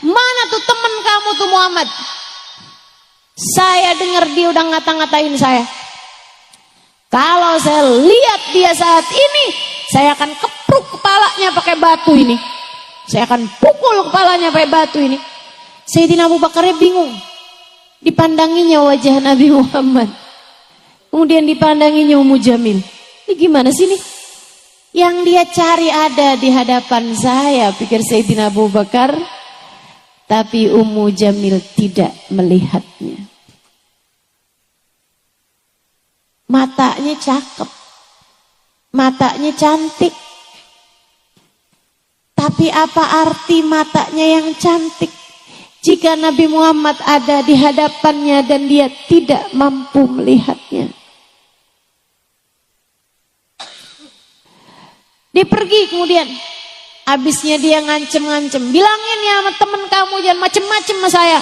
mana tuh teman kamu tuh Muhammad? Saya dengar dia udah ngata-ngatain saya. Kalau saya lihat dia saat ini, saya akan kepruk kepalanya pakai batu ini. Saya akan pukul kepalanya pakai batu ini. Sayyidina Abu Bakarnya bingung. Dipandanginya wajah Nabi Muhammad. Kemudian dipandanginya Ummu Jamil. Ini gimana sih nih? Yang dia cari ada di hadapan saya, pikir Sayyidina Abu Bakar. Tapi Ummu Jamil tidak melihatnya. Matanya cakep, matanya cantik. Tapi apa arti matanya yang cantik jika Nabi Muhammad ada di hadapannya dan dia tidak mampu melihatnya? Dia pergi kemudian. Habisnya dia ngancem-ngancem. Bilangin ya sama temen kamu jangan macem-macem sama saya.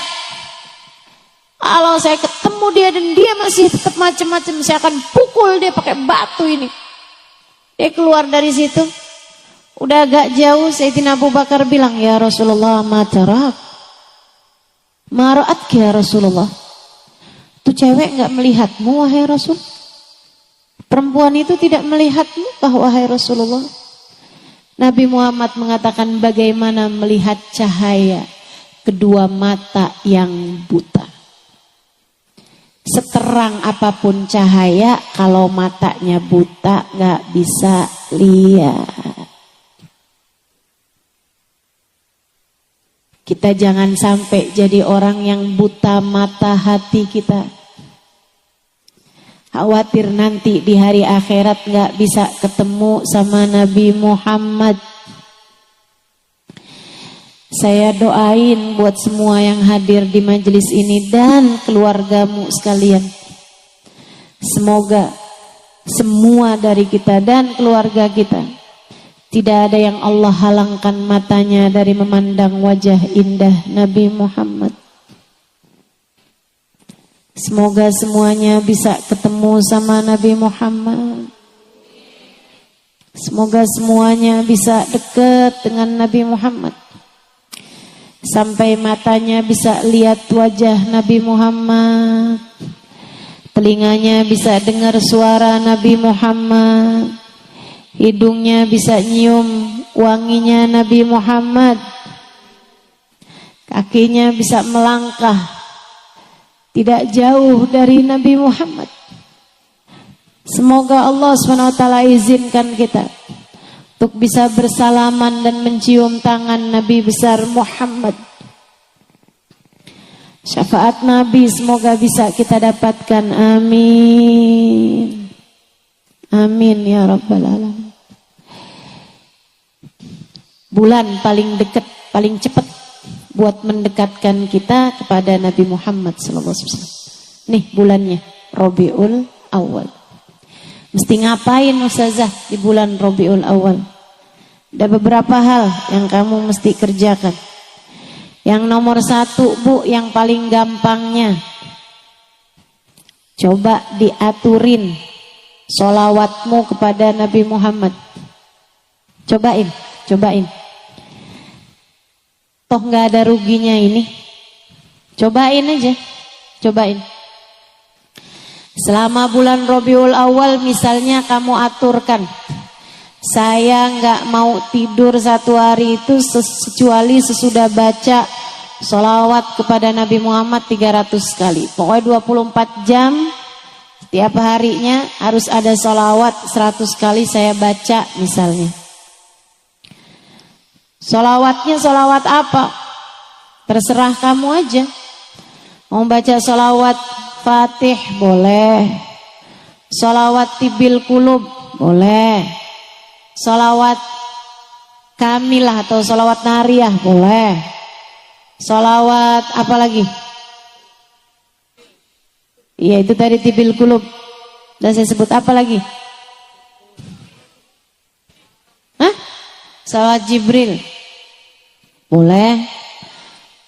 Kalau saya ketemu dia dan dia masih tetap macem-macem, saya akan pukul dia pakai batu ini. Dia keluar dari situ. Udah agak jauh, Sayyidina Abu Bakar bilang, ya Rasulullah, ma tarak. Ma ra'atki ya Rasulullah. Tuh cewek gak melihatmu wahai Rasul. Perempuan itu tidak melihatmu wahai Rasulullah. Nabi Muhammad mengatakan bagaimana melihat cahaya kedua mata yang buta. Seterang apapun cahaya, kalau matanya buta gak bisa lihat. Kita jangan sampai jadi orang yang buta mata hati kita. Khawatir nanti di hari akhirat gak bisa ketemu sama Nabi Muhammad. Saya doain buat semua yang hadir di majelis ini dan keluargamu sekalian. Semoga semua dari kita dan keluarga kita, tidak ada yang Allah halangkan matanya dari memandang wajah indah Nabi Muhammad. Semoga semuanya bisa ketemu sama Nabi Muhammad. Semoga semuanya bisa dekat dengan Nabi Muhammad. Sampai matanya bisa lihat wajah Nabi Muhammad. Telinganya bisa dengar suara Nabi Muhammad. Hidungnya bisa nyium wanginya Nabi Muhammad. Kakinya bisa melangkah tidak jauh dari Nabi Muhammad. Semoga Allah SWT izinkan kita untuk bisa bersalaman dan mencium tangan Nabi besar Muhammad. Syafaat Nabi semoga bisa kita dapatkan. Amin. Amin ya Rabbal Alamin. Bulan paling dekat, paling cepat buat mendekatkan kita kepada Nabi Muhammad SAW. Nih bulannya Rabiul Awal. Mesti ngapain Ustazah di bulan Rabiul Awal? Ada beberapa hal yang kamu mesti kerjakan. Yang nomor 1 Bu, yang paling gampangnya, coba diaturin sholawatmu kepada Nabi Muhammad. Cobain. Toh gak ada ruginya ini. Cobain aja. Selama bulan Rabiul Awal misalnya kamu aturkan, saya nggak mau tidur 1 hari itu kecuali sesudah baca sholawat kepada Nabi Muhammad 300 kali. Pokoknya 24 jam setiap harinya harus ada sholawat 100 kali saya baca misalnya. Sholawatnya sholawat apa? Terserah kamu aja. Mau baca sholawat Fatih boleh, sholawat Tibil Kulub boleh, sholawat Kamilah atau sholawat Nariyah boleh, sholawat apa lagi? Iya itu tadi Tibil Kulub. Dan saya sebut apa lagi? Sholawat Jibril boleh.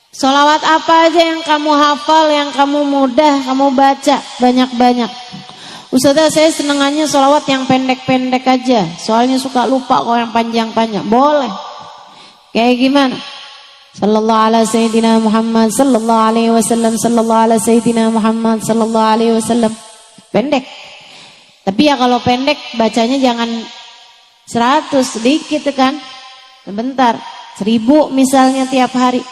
Sholawat apa aja yang kamu hafal, yang kamu mudah, kamu baca banyak-banyak. Ustazah saya senengannya sholawat yang pendek-pendek aja, soalnya suka lupa kalau yang panjang-panjang. Boleh. Kayak gimana? Sallallahu ala sayyidina Muhammad sallallahu alaihi wasallam, sallallahu ala sayyidina Muhammad sallallahu alaihi wasallam. Pendek. Tapi ya kalau pendek bacanya jangan 100, sedikit kan. Sebentar. 1000 misalnya tiap hari.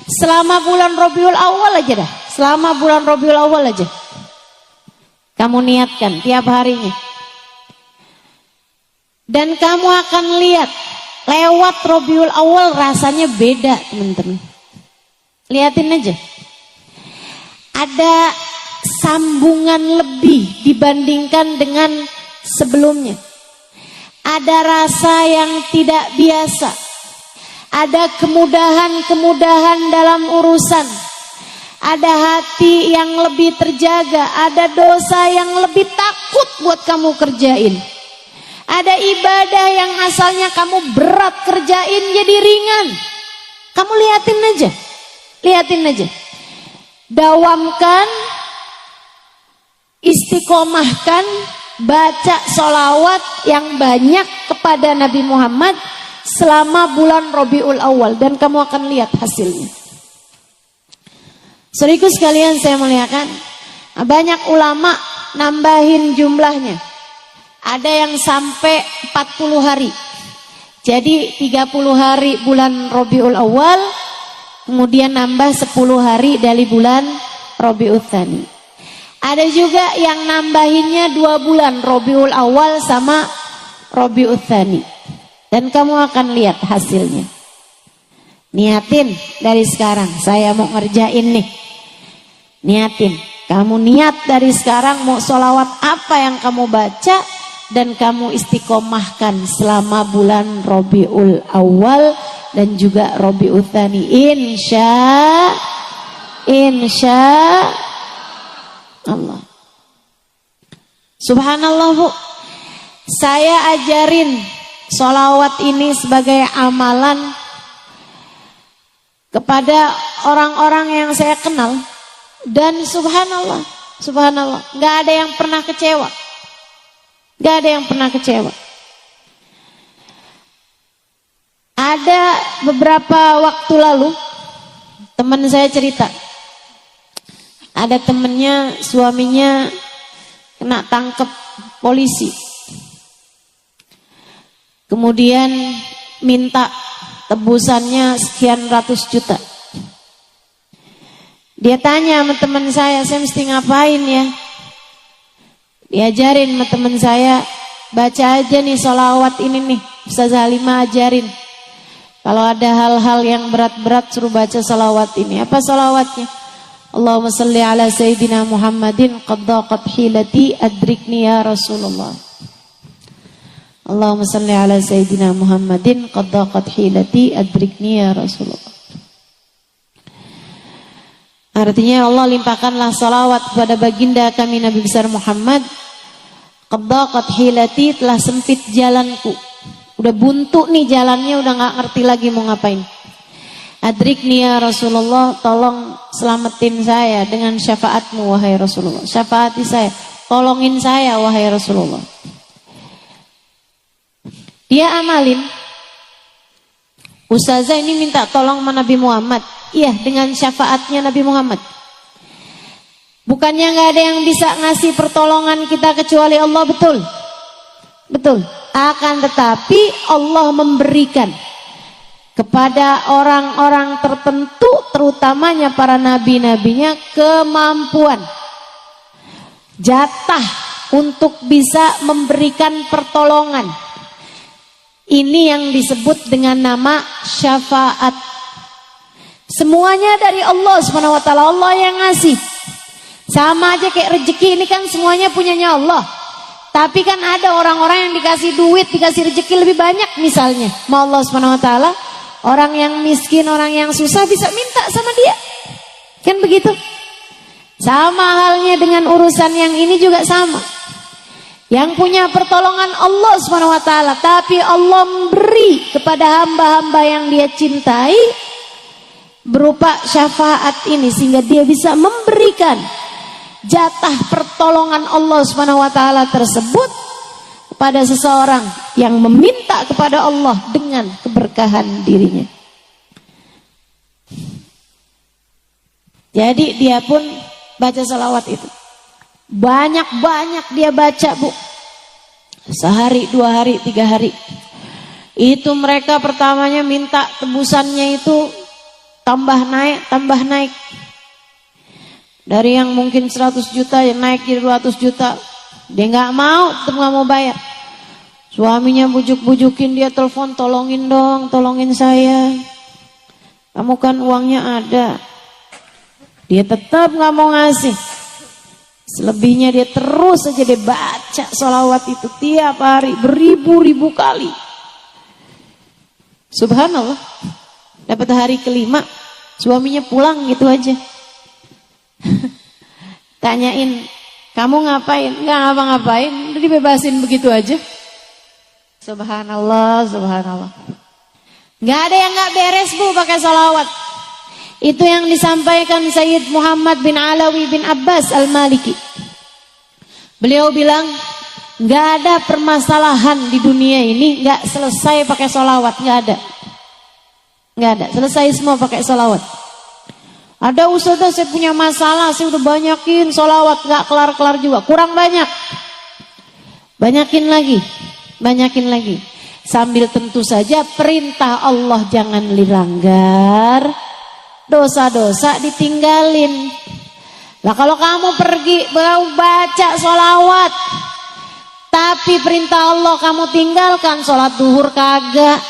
Selama bulan Rabiul Awal aja dah. Selama bulan Rabiul Awal aja. Kamu niatkan tiap harinya. Dan kamu akan lihat lewat Rabiul Awal rasanya beda, teman-teman. Lihatin aja. Ada sambungan lebih dibandingkan dengan sebelumnya. Ada rasa yang tidak biasa. Ada kemudahan-kemudahan dalam urusan. Ada hati yang lebih terjaga. Ada dosa yang lebih takut buat kamu kerjain. Ada ibadah yang asalnya kamu berat kerjain jadi ringan. Kamu liatin aja. Dawamkan, istiqomahkan, baca sholawat yang banyak kepada Nabi Muhammad selama bulan Rabiul Awal dan kamu akan lihat hasilnya. Saudaraku sekalian saya muliakan, banyak ulama nambahin jumlahnya. Ada yang sampai 40 hari. Jadi 30 hari bulan Rabiul Awal, kemudian nambah 10 hari dari bulan Rabiul Tsani. Ada juga yang nambahinnya 2 bulan, Rabiul Awal sama Rabiul Tsani. Dan kamu akan lihat hasilnya. Niatin dari sekarang, saya mau ngerjain nih. Niatin, kamu niat dari sekarang mau sholawat apa yang kamu baca. Dan kamu istiqomahkan selama bulan Rabiul Awal dan juga Rabiul Tsani. Insya Allah. Subhanallah Bu, saya ajarin sholawat ini sebagai amalan kepada orang-orang yang saya kenal. Dan subhanallah, gak ada yang pernah kecewa. Ada beberapa waktu lalu teman saya cerita, ada temennya suaminya kena tangkep polisi. Kemudian minta tebusannya sekian ratus juta. Dia tanya sama teman saya mesti ngapain ya? Diajarin sama teman saya, baca aja nih sholawat ini nih. Ustazah Halimah ajarin. Kalau ada hal-hal yang berat-berat suruh baca sholawat ini. Apa sholawatnya? Allahumma salli ala Sayyidina Muhammadin qad daqat hilati adrikni ya Rasulullah. Allahumma salli ala Sayyidina Muhammadin qad daqat hilati adrikni ya Rasulullah. Artinya Allah limpahkanlah salawat kepada baginda kami Nabi besar Muhammad. Qad daqat hilati, telah sempit jalanku. Udah buntu nih jalannya, udah gak ngerti lagi mau ngapain. Adrikni ya Rasulullah, tolong selamatin saya dengan syafaatmu wahai Rasulullah. Syafaati saya, tolongin saya wahai Rasulullah. Dia amalin. Ustazah ini minta tolong sama Nabi Muhammad. Iya, dengan syafaatnya Nabi Muhammad. Bukannya gak ada yang bisa ngasih pertolongan kita kecuali Allah, betul? Betul. Akan tetapi Allah memberikan kepada orang-orang tertentu, terutamanya para nabi-nabinya, kemampuan, jatah untuk bisa memberikan pertolongan. Ini yang disebut dengan nama syafaat. Semuanya dari Allah SWT, Allah yang ngasih. Sama aja kayak rezeki, ini kan semuanya punyanya Allah. Tapi kan ada orang-orang yang dikasih duit, dikasih rezeki lebih banyak misalnya. Ma Allah SWT, orang yang miskin, orang yang susah bisa minta sama dia. Kan begitu? Sama halnya dengan urusan yang ini juga sama. Yang punya pertolongan Allah SWT, tapi Allah memberi kepada hamba-hamba yang dia cintai berupa syafaat ini, sehingga dia bisa memberikan jatah pertolongan Allah SWT tersebut kepada seseorang yang meminta kepada Allah dengan keberkahan dirinya. Jadi dia pun baca salawat itu. Banyak-banyak dia baca, Bu. Sehari, 2 hari, 3 hari. Itu mereka pertamanya minta tebusannya itu tambah naik. Dari yang mungkin 100 juta yang naik jadi 200 juta. Dia nggak mau, tetap nggak mau bayar. Suaminya bujuk-bujukin dia, telepon, tolongin dong, tolongin saya. Kamu kan uangnya ada. Dia tetap nggak mau ngasih. Selebihnya dia terus saja dia baca sholawat itu tiap hari beribu-ribu kali. Subhanallah. Dapat hari kelima, suaminya pulang gitu aja. Tanyain, kamu ngapain? Enggak ngapa-ngapain, udah dibebasin begitu aja. Subhanallah, subhanallah. Enggak ada yang enggak beres, Bu, pakai sholawat. Itu yang disampaikan Sayyid Muhammad bin Alawi bin Abbas Al-Maliki. Beliau bilang, enggak ada permasalahan di dunia ini enggak selesai pakai sholawat, enggak ada. Enggak ada, selesai semua pakai sholawat. Ada ustazah, saya punya masalah, saya udah banyakin sholawat, enggak kelar-kelar juga, kurang banyak. Banyakin lagi. Sambil tentu saja perintah Allah jangan dilanggar, dosa-dosa ditinggalin. Lah kalau kamu pergi baca sholawat, tapi perintah Allah kamu tinggalkan, sholat duhur kagak,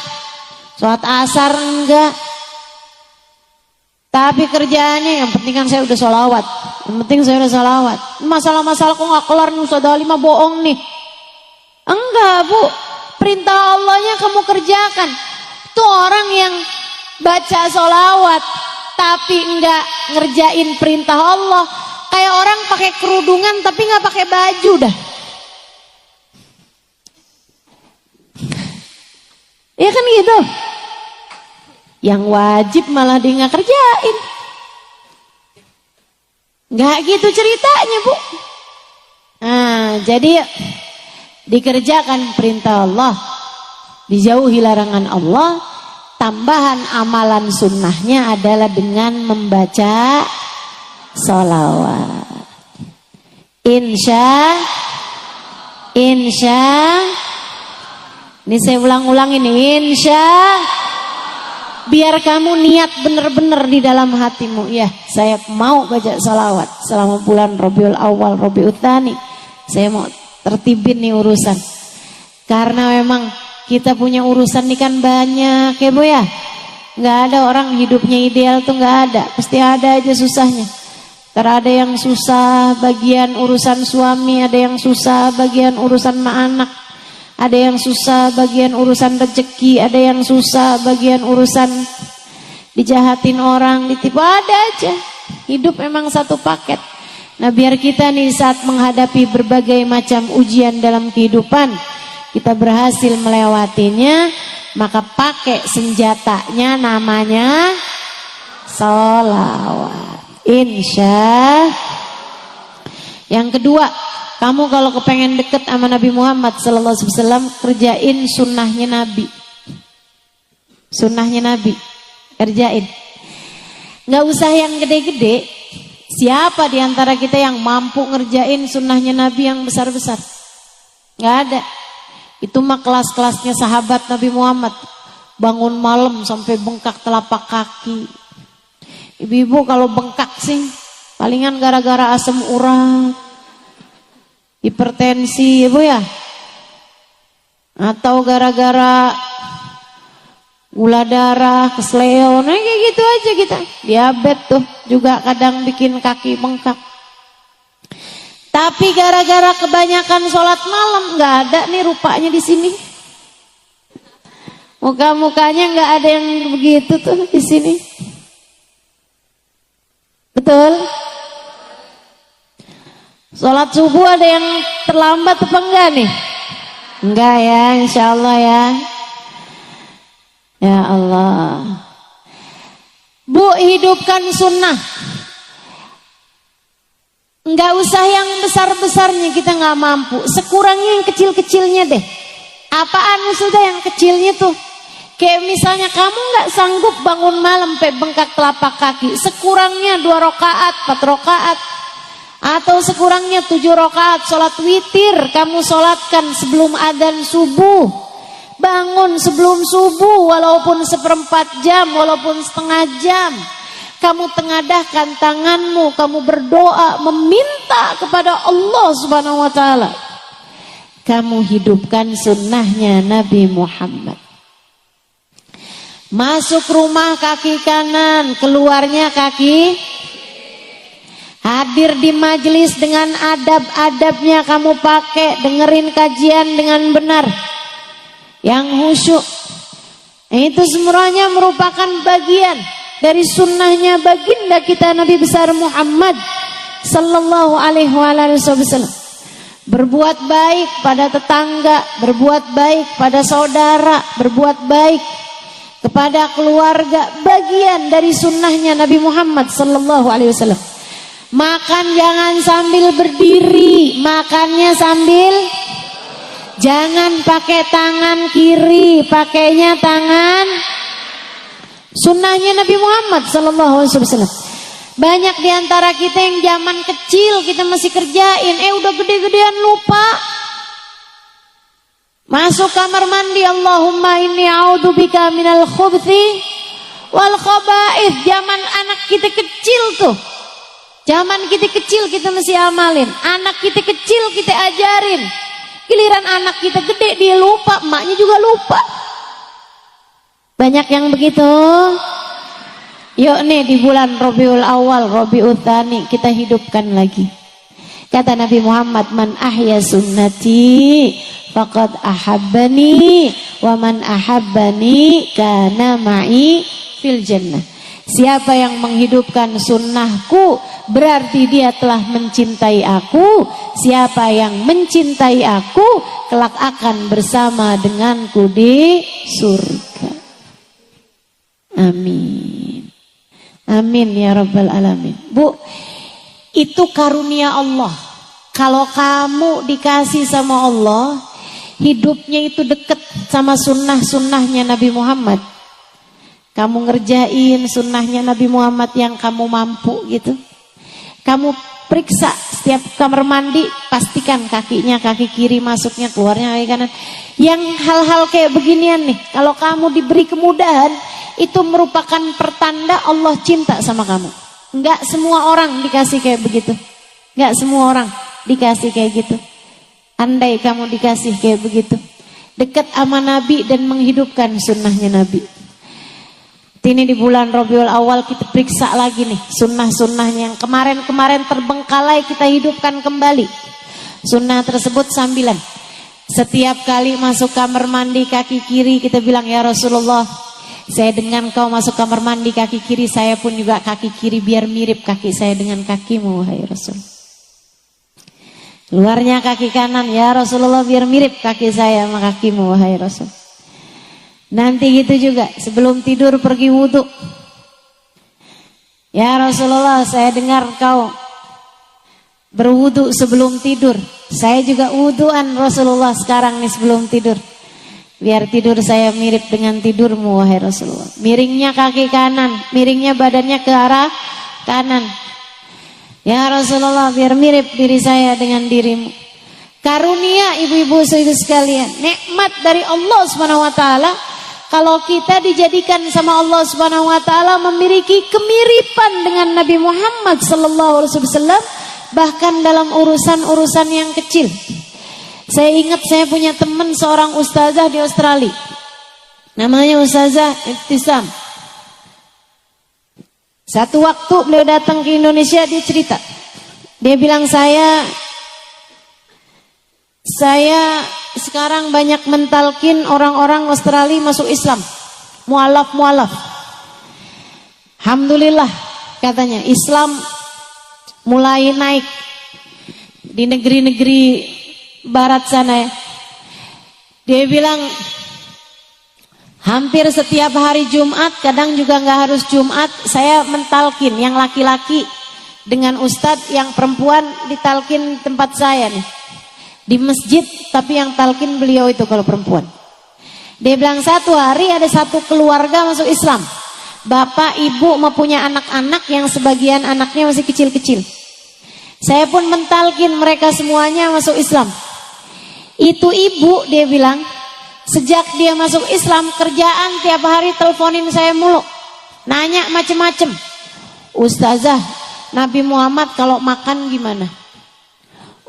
sholat asar enggak, tapi kerjaannya yang penting kan saya udah sholawat, masalah-masalah kok gak kelar nih Ustaz Ali mah bohong nih. Enggak, Bu, perintah Allahnya kamu kerjakan. Itu orang yang baca sholawat tapi enggak ngerjain perintah Allah, kayak orang pakai kerudungan tapi enggak pakai baju dah. Iya kan gitu. Yang wajib malah dia enggak kerjain. Enggak gitu ceritanya, Bu. Nah, jadi dikerjakan perintah Allah, dijauhi larangan Allah. Tambahan amalan sunnahnya adalah dengan membaca sholawat. Insya ini saya ulang-ulang ini, insya, biar kamu niat benar-benar di dalam hatimu, ya saya mau baca sholawat selama bulan Rabiul Awal, Rabiul Tsani, saya mau tertibin nih urusan. Karena memang kita punya urusan nih kan banyak ya, Bu ya. Nggak ada orang hidupnya ideal tuh, nggak ada. Pasti ada aja susahnya. Ada yang susah bagian urusan suami, ada yang susah bagian urusan anak, ada yang susah bagian urusan rezeki, ada yang susah bagian urusan dijahatin orang, ditipu, ada aja. Hidup memang satu paket. Nah biar kita nih saat menghadapi berbagai macam ujian dalam kehidupan, kita berhasil melewatinya, maka pakai senjatanya namanya sholawat. Insya. Yang kedua, kamu kalau kepengen deket sama Nabi Muhammad sallallahu alaihi wasallam, kerjain sunnahnya Nabi. Sunnahnya Nabi, kerjain. Nggak usah yang gede-gede. Siapa di antara kita yang mampu ngerjain sunnahnya Nabi yang besar-besar? Nggak ada. Itu mah kelas-kelasnya sahabat Nabi Muhammad. Bangun malam sampai bengkak telapak kaki. Ibu-ibu kalau bengkak sih, palingan gara-gara asam urat, hipertensi, ibu ya, atau gara-gara gula darah, kesleo, nah kayak gitu aja kita. Diabetes tuh juga kadang bikin kaki bengkak. Tapi gara-gara kebanyakan sholat malam, nggak ada nih rupanya di sini. Muka-mukanya nggak ada yang begitu tuh di sini. Betul? Sholat subuh ada yang terlambat apa enggak nih? Enggak ya, insya Allah ya. Ya Allah. Bu, hidupkan sunnah. Enggak usah yang besar-besarnya, kita nggak mampu. Sekurangnya yang kecil-kecilnya deh. Apaan sudah yang kecilnya tuh? Kayak misalnya kamu nggak sanggup bangun malam sampai bengkak telapak kaki, sekurangnya 2 rakaat, 4 rakaat, atau sekurangnya 7 rakaat sholat witir kamu sholatkan sebelum adzan subuh. Bangun sebelum subuh walaupun 1/4 jam, walaupun setengah jam. Kamu tengadahkan tanganmu, kamu berdoa meminta kepada Allah Subhanahu wa taala. Kamu hidupkan sunnahnya Nabi Muhammad. Masuk rumah kaki kanan, keluarnya kaki. Hadir di majelis dengan adab-adabnya kamu pakai, dengerin kajian dengan benar, yang khusyuk. Itu semuanya merupakan bagian dari sunnahnya baginda kita Nabi besar Muhammad sallallahu alaihi wasallam. Berbuat baik pada tetangga, berbuat baik pada saudara, berbuat baik kepada keluarga, bagian dari sunnahnya Nabi Muhammad sallallahu alaihi wasallam. Makan jangan sambil berdiri, makannya sambil, jangan pakai tangan kiri, pakainya tangan. Sunnahnya Nabi Muhammad sallallahu alaihi wasallam. Banyak diantara kita yang zaman kecil kita masih kerjain, udah gede-gedean lupa. Masuk kamar mandi, Allahumma inni a'udzubika minal khubuthi wal khaba'ith. Zaman anak kita kecil tuh. Zaman kita kecil kita mesti amalin. Anak kita kecil kita ajarin. Giliran anak kita gede dia lupa, emaknya juga lupa. Banyak yang begitu. Yuk nih di bulan Rabiul Awal, Rabiul Tsani kita hidupkan lagi. Kata Nabi Muhammad, man ahya sunnati faqad ahabbani wa man ahabbani kana ma'i fil jannah. Siapa yang menghidupkan sunnahku berarti dia telah mencintai aku. Siapa yang mencintai aku kelak akan bersama denganku di surga. Amin. Amin ya rabbal alamin. Bu, itu karunia Allah. Kalau kamu dikasih sama Allah, hidupnya itu dekat sama sunnah-sunnahnya Nabi Muhammad. Kamu ngerjain sunnahnya Nabi Muhammad yang kamu mampu gitu. Kamu periksa setiap kamar mandi, pastikan kakinya kaki kiri masuknya, keluarnya kaki kanan. Yang hal-hal kayak beginian nih, kalau kamu diberi kemudahan, itu merupakan pertanda Allah cinta sama kamu. Enggak semua orang dikasih kayak begitu. Enggak semua orang dikasih kayak gitu. Andai kamu dikasih kayak begitu, dekat sama Nabi dan menghidupkan sunnahnya Nabi. Ini di bulan Rabiul Awal kita periksa lagi nih sunnah-sunnahnya yang kemarin-kemarin terbengkalai, kita hidupkan kembali. Sunnah tersebut sambilan. Setiap kali masuk kamar mandi kaki kiri kita bilang, ya Rasulullah, Saya dengar kau masuk kamar mandi kaki kiri, saya pun juga kaki kiri biar mirip kaki saya dengan kakimu wahai Rasul. Luarnya kaki kanan, ya Rasulullah biar mirip kaki saya sama kakimu wahai Rasul. Nanti gitu juga sebelum tidur pergi wudhu. Ya Rasulullah, saya dengar kau berwudhu sebelum tidur. Saya juga wudhuan Rasulullah sekarang nih sebelum tidur. Biar tidur saya mirip dengan tidurmu wahai Rasulullah. Miringnya kaki kanan, miringnya badannya ke arah kanan. Ya Rasulullah, biar mirip diri saya dengan dirimu. Karunia ibu-ibu saudara sekalian, nikmat dari Allah Subhanahu wa taala. Kalau kita dijadikan sama Allah Subhanahu wa taala memiliki kemiripan dengan Nabi Muhammad sallallahu alaihi wasallam, bahkan dalam urusan-urusan yang kecil. Saya ingat saya punya teman seorang ustazah di Australia. Namanya Ustazah Ibtisam. Satu waktu beliau datang ke Indonesia, dia cerita. Dia bilang, saya sekarang banyak mentalkin orang-orang Australia masuk Islam. Mualaf. Alhamdulillah katanya Islam mulai naik di negeri-negeri barat sana ya. Dia bilang hampir setiap hari Jumat, kadang juga nggak harus Jumat, saya mentalkin yang laki-laki dengan ustadz, yang perempuan ditalkin tempat saya nih di masjid, tapi yang talkin beliau itu kalau perempuan. Dia bilang satu hari ada satu keluarga masuk Islam. Bapak, ibu mempunyai anak-anak yang sebagian anaknya masih kecil-kecil. Saya pun mentalkin mereka semuanya masuk Islam. Itu ibu, dia bilang, sejak dia masuk Islam, kerjaan tiap hari teleponin saya mulu. Nanya macem-macem. Ustazah, Nabi Muhammad kalau makan gimana?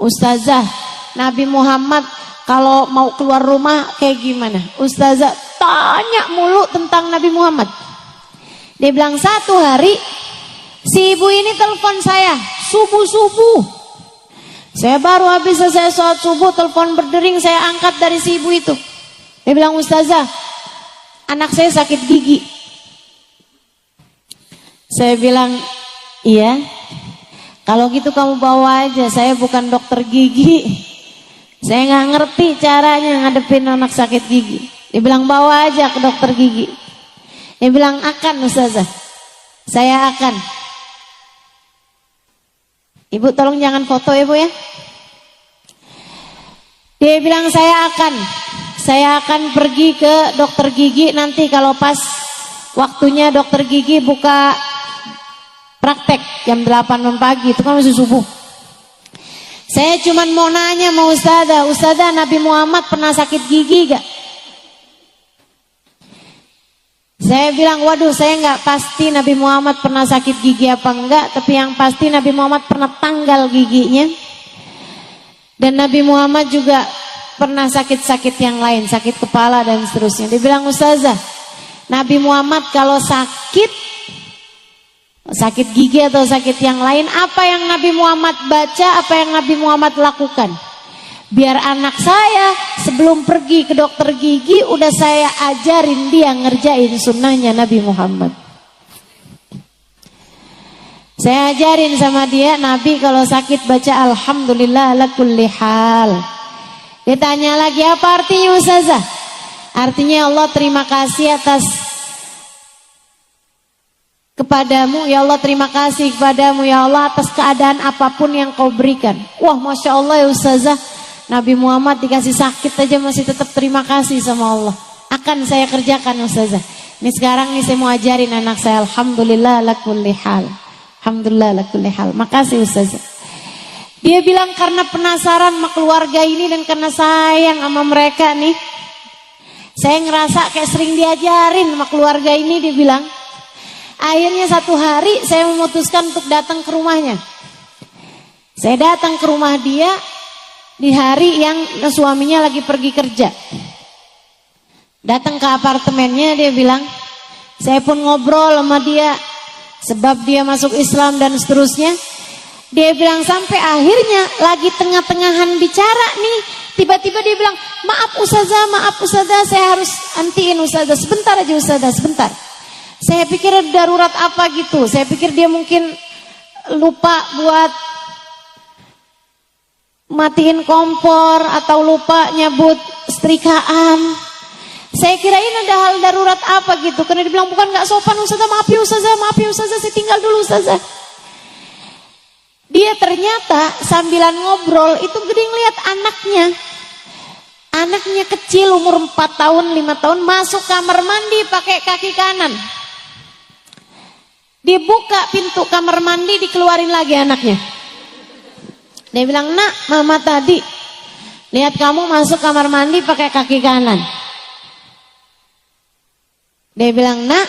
Ustazah, Nabi Muhammad kalau mau keluar rumah kayak gimana? Ustazah tanya mulu tentang Nabi Muhammad. Dia bilang satu hari si ibu ini telepon saya subuh-subuh. Saya baru habis selesai sholat subuh, telepon berdering, saya angkat dari si ibu itu. Dia bilang, Ustazah, anak saya sakit gigi. Saya bilang, iya. Kalau gitu kamu bawa aja, saya bukan dokter gigi. Saya nggak ngerti caranya ngadepin anak sakit gigi. Dia bilang bawa aja ke dokter gigi. Dia bilang akan Ustazah, saya akan. Ibu tolong jangan foto ya Bu ya. Dia bilang saya akan pergi ke dokter gigi nanti kalau pas waktunya dokter gigi buka praktek jam 8 pagi, itu kan masih subuh. Saya cuman mau nanya sama Ustazah, Nabi Muhammad pernah sakit gigi gak? Saya bilang, waduh saya nggak pasti Nabi Muhammad pernah sakit gigi apa enggak, tapi yang pasti Nabi Muhammad pernah tanggal giginya. Dan Nabi Muhammad juga pernah sakit-sakit yang lain, sakit kepala dan seterusnya. Dia bilang, Ustazah, Nabi Muhammad kalau sakit gigi atau sakit yang lain, apa yang Nabi Muhammad baca, apa yang Nabi Muhammad lakukan? Biar anak saya sebelum pergi ke dokter gigi udah saya ajarin dia ngerjain sunnahnya Nabi Muhammad. Saya ajarin sama dia, Nabi kalau sakit baca Alhamdulillah ala kulli hal. Dia tanya lagi, apa artinya Ustazah? Artinya Allah terima kasih kepadamu, ya Allah terima kasih kepadamu ya Allah atas keadaan apapun yang kau berikan. Wah Masya Allah ya Ustazah, Nabi Muhammad dikasih sakit aja masih tetap terima kasih sama Allah. Akan saya kerjakan Ustazah. Ini sekarang nih saya mau ajarin anak saya Alhamdulillah ala kulli hal. Alhamdulillah ala kulli hal. Makasih Ustazah. Dia bilang karena penasaran sama keluarga ini dan karena sayang sama mereka nih, saya ngerasa kayak sering diajarin sama keluarga ini. Dia bilang, akhirnya satu hari saya memutuskan untuk datang ke rumahnya. Saya datang ke rumah dia di hari yang suaminya lagi pergi kerja. Datang ke apartemennya, dia bilang, saya pun ngobrol sama dia sebab dia masuk Islam dan seterusnya. Dia bilang sampai akhirnya lagi tengah-tengahan bicara nih, Tiba-tiba dia bilang, maaf ustazah, saya harus antiin ustazah, sebentar aja ustazah, sebentar. Saya pikir darurat apa gitu, saya pikir dia mungkin lupa buat matiin kompor atau lupa nyabut setrikaan. Saya kirain ada hal darurat apa gitu, karena dia bilang bukan nggak sopan ustazah, maaf ya ustazah, saya tinggal dulu ustazah. Dia ternyata sambilan ngobrol itu gede ngeliat anaknya kecil umur 4 tahun 5 tahun masuk kamar mandi pakai kaki kanan. Dibuka pintu kamar mandi, dikeluarin lagi anaknya. Dia bilang, nak, mama tadi lihat kamu masuk kamar mandi pakai kaki kanan. Dia bilang, nak,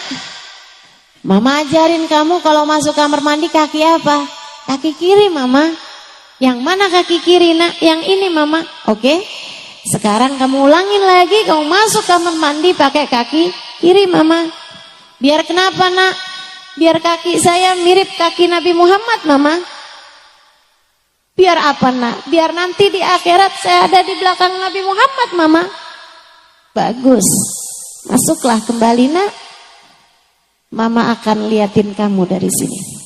mama ajarin kamu kalau masuk kamar mandi kaki apa? Kaki kiri mama. Yang mana kaki kiri nak? Yang ini mama. Oke. Sekarang kamu ulangin lagi, kamu masuk kamar mandi pakai kaki kiri mama. Biar kenapa nak? Biar kaki saya mirip kaki Nabi Muhammad mama. Biar apa nak? Biar nanti di akhirat saya ada di belakang Nabi Muhammad mama. Bagus. Masuklah kembali nak. Mama akan liatin kamu dari sini.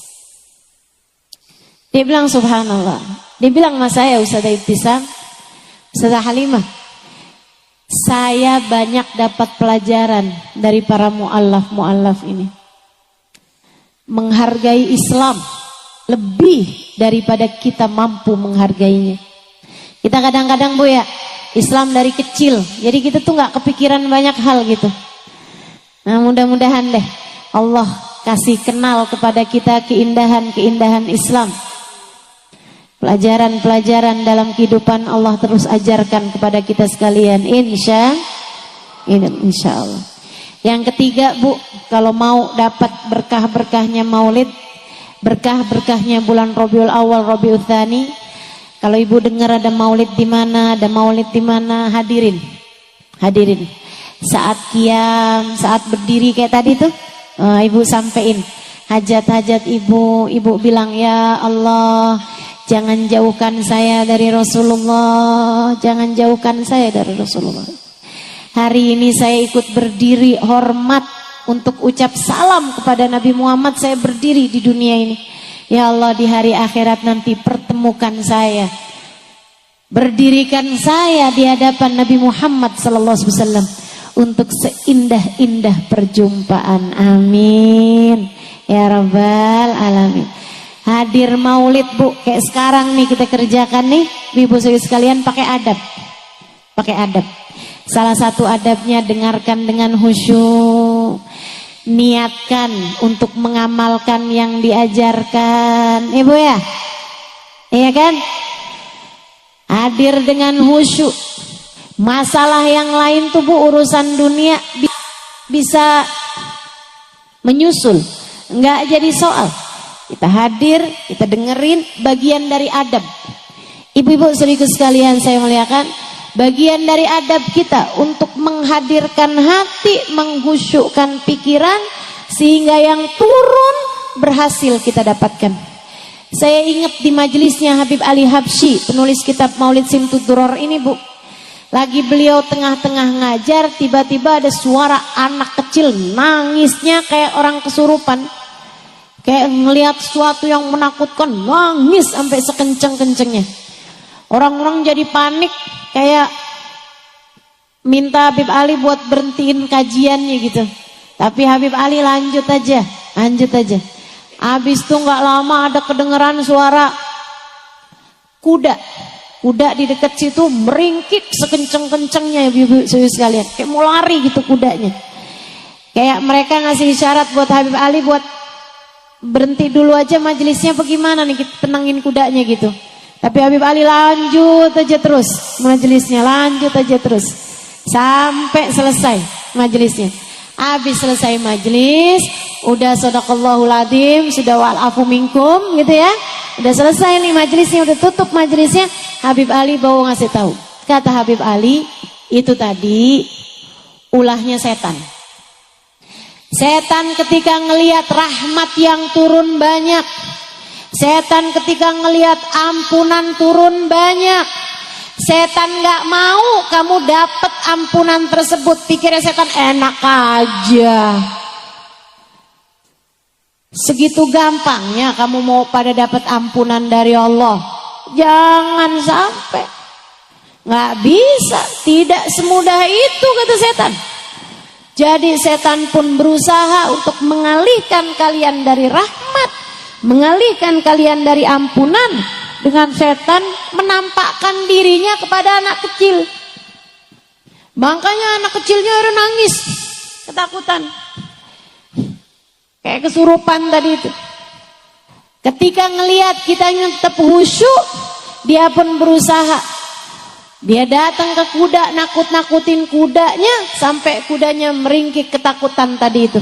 Dia bilang subhanallah. Dia bilang sama saya Ustazah Ibtisam, Ustazah Halimah, saya banyak dapat pelajaran dari para mu'allaf ini. Menghargai Islam lebih daripada kita mampu menghargainya. Kita kadang-kadang Bu ya, Islam dari kecil, jadi kita tuh gak kepikiran banyak hal gitu. Nah mudah-mudahan deh Allah kasih kenal kepada kita keindahan-keindahan Islam. Pelajaran-pelajaran dalam kehidupan Allah terus ajarkan kepada kita sekalian, insya Allah. Yang ketiga Bu, kalau mau dapat berkah-berkahnya maulid, berkah-berkahnya bulan Rabiul Awal, Rabiul Tsani, kalau ibu dengar ada maulid di mana, hadirin. Saat qiyam, saat berdiri kayak tadi tuh, ibu sampein hajat-hajat ibu bilang, ya Allah, jangan jauhkan saya dari Rasulullah, jangan jauhkan saya dari Rasulullah. Hari ini saya ikut berdiri hormat untuk ucap salam kepada Nabi Muhammad, saya berdiri di dunia ini. Ya Allah, di hari akhirat nanti pertemukan saya, berdirikan saya di hadapan Nabi Muhammad SAW untuk seindah-indah perjumpaan. Amin ya rabbal alamin. Hadir maulid Bu, kayak sekarang nih kita kerjakan nih, ibu sekalian, pakai adab. Salah satu adabnya dengarkan dengan khusyuk, niatkan untuk mengamalkan yang diajarkan, ibu ya, iya kan? Hadir dengan khusyuk. Masalah yang lain tuh Bu, urusan dunia bisa menyusul, nggak jadi soal. Kita hadir, kita dengerin, bagian dari adab. Ibu-ibu saudaraku sekalian saya muliakan, bagian dari adab kita untuk menghadirkan hati, menghusyukkan pikiran, sehingga yang turun berhasil kita dapatkan. Saya ingat di majelisnya Habib Ali Habsyi, penulis kitab Maulid Simtud Duror ini Bu. Lagi beliau tengah-tengah ngajar, tiba-tiba ada suara anak kecil nangisnya kayak orang kesurupan. Kayak ngelihat sesuatu yang menakutkan, nangis sampai sekenceng-kencengnya. Orang-orang jadi panik, kayak minta Habib Ali buat berhentiin kajiannya gitu. Tapi Habib Ali lanjut aja. Habis itu nggak lama ada kedengeran suara kuda di dekat situ meringkik sekenceng-kencengnya, ibu-ibu sekalian. Kayak mau lari gitu kudanya. Kayak mereka ngasih isyarat buat Habib Ali buat berhenti dulu aja majelisnya, bagaimana nih kita tenangin kudanya gitu. Tapi Habib Ali lanjut aja terus majelisnya, sampai selesai majelisnya. Habis selesai majelis, udah shadaqallahul adzim, sudah wa'afu minkum gitu ya. Udah selesai nih majelisnya, udah tutup majelisnya. Habib Ali bawa ngasih tahu. Kata Habib Ali, itu tadi ulahnya setan. Setan ketika ngelihat rahmat yang turun banyak, setan ketika ngelihat ampunan turun banyak, Setan gak mau kamu dapat ampunan tersebut. Pikirnya setan enak aja. Segitu gampangnya kamu mau pada dapat ampunan dari Allah. Jangan sampai. Gak bisa, tidak semudah itu kata setan. Jadi setan pun berusaha untuk mengalihkan kalian dari rahmat, mengalihkan kalian dari ampunan, dengan setan menampakkan dirinya kepada anak kecil. Makanya anak kecilnya udah nangis, ketakutan. Kayak kesurupan tadi itu. Ketika ngelihat kitanya tetap khusyuk, dia pun berusaha. Dia datang ke kuda, nakut-nakutin kudanya, sampai kudanya meringkik ketakutan tadi itu.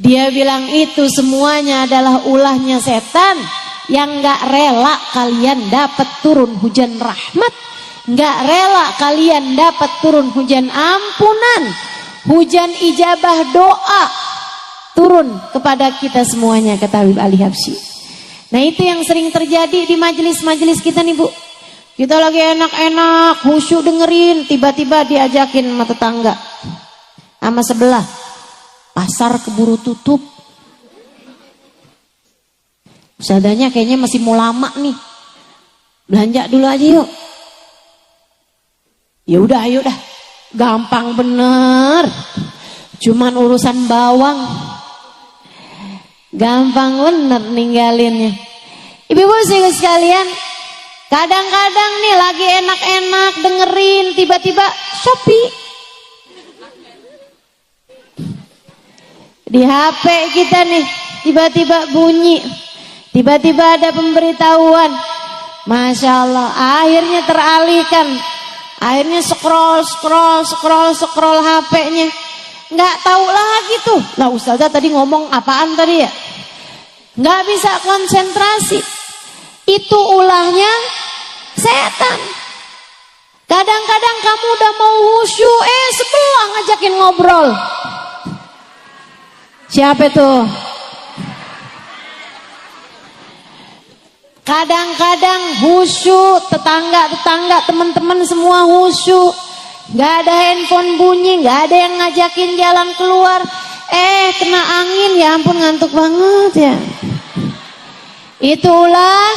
Dia bilang itu semuanya adalah ulahnya setan, yang gak rela kalian dapat turun hujan rahmat, gak rela kalian dapat turun hujan ampunan, hujan ijabah doa turun kepada kita semuanya, kata Habib Ali Habsyi. Nah itu yang sering terjadi di majelis-majelis kita nih Bu. Kita lagi enak-enak, khusyuk dengerin, tiba-tiba diajakin sama tetangga, sama sebelah, pasar keburu tutup. Ustadzanya kayaknya masih mau lama nih, belanja dulu aja yuk. Ya udah, ayo dah, gampang bener, cuman urusan bawang, gampang bener ninggalinnya. Ibu-ibu sekalian, kadang-kadang nih lagi enak-enak dengerin, tiba-tiba Shopee di HP kita nih, tiba-tiba bunyi, tiba-tiba ada pemberitahuan. Masya Allah, akhirnya teralihkan, akhirnya scroll HP-nya, nggak tahu lagi tuh. Lah Ustazah tadi ngomong apaan tadi ya? Nggak bisa konsentrasi. Itu ulahnya setan. Kadang-kadang kamu udah mau khusyuk, sebelah ngajakin ngobrol. Siapa itu? Kadang-kadang khusyuk, tetangga-tetangga, teman-teman semua khusyuk. Gak ada handphone bunyi, gak ada yang ngajakin jalan keluar. Kena angin, ya ampun ngantuk banget ya. Itulah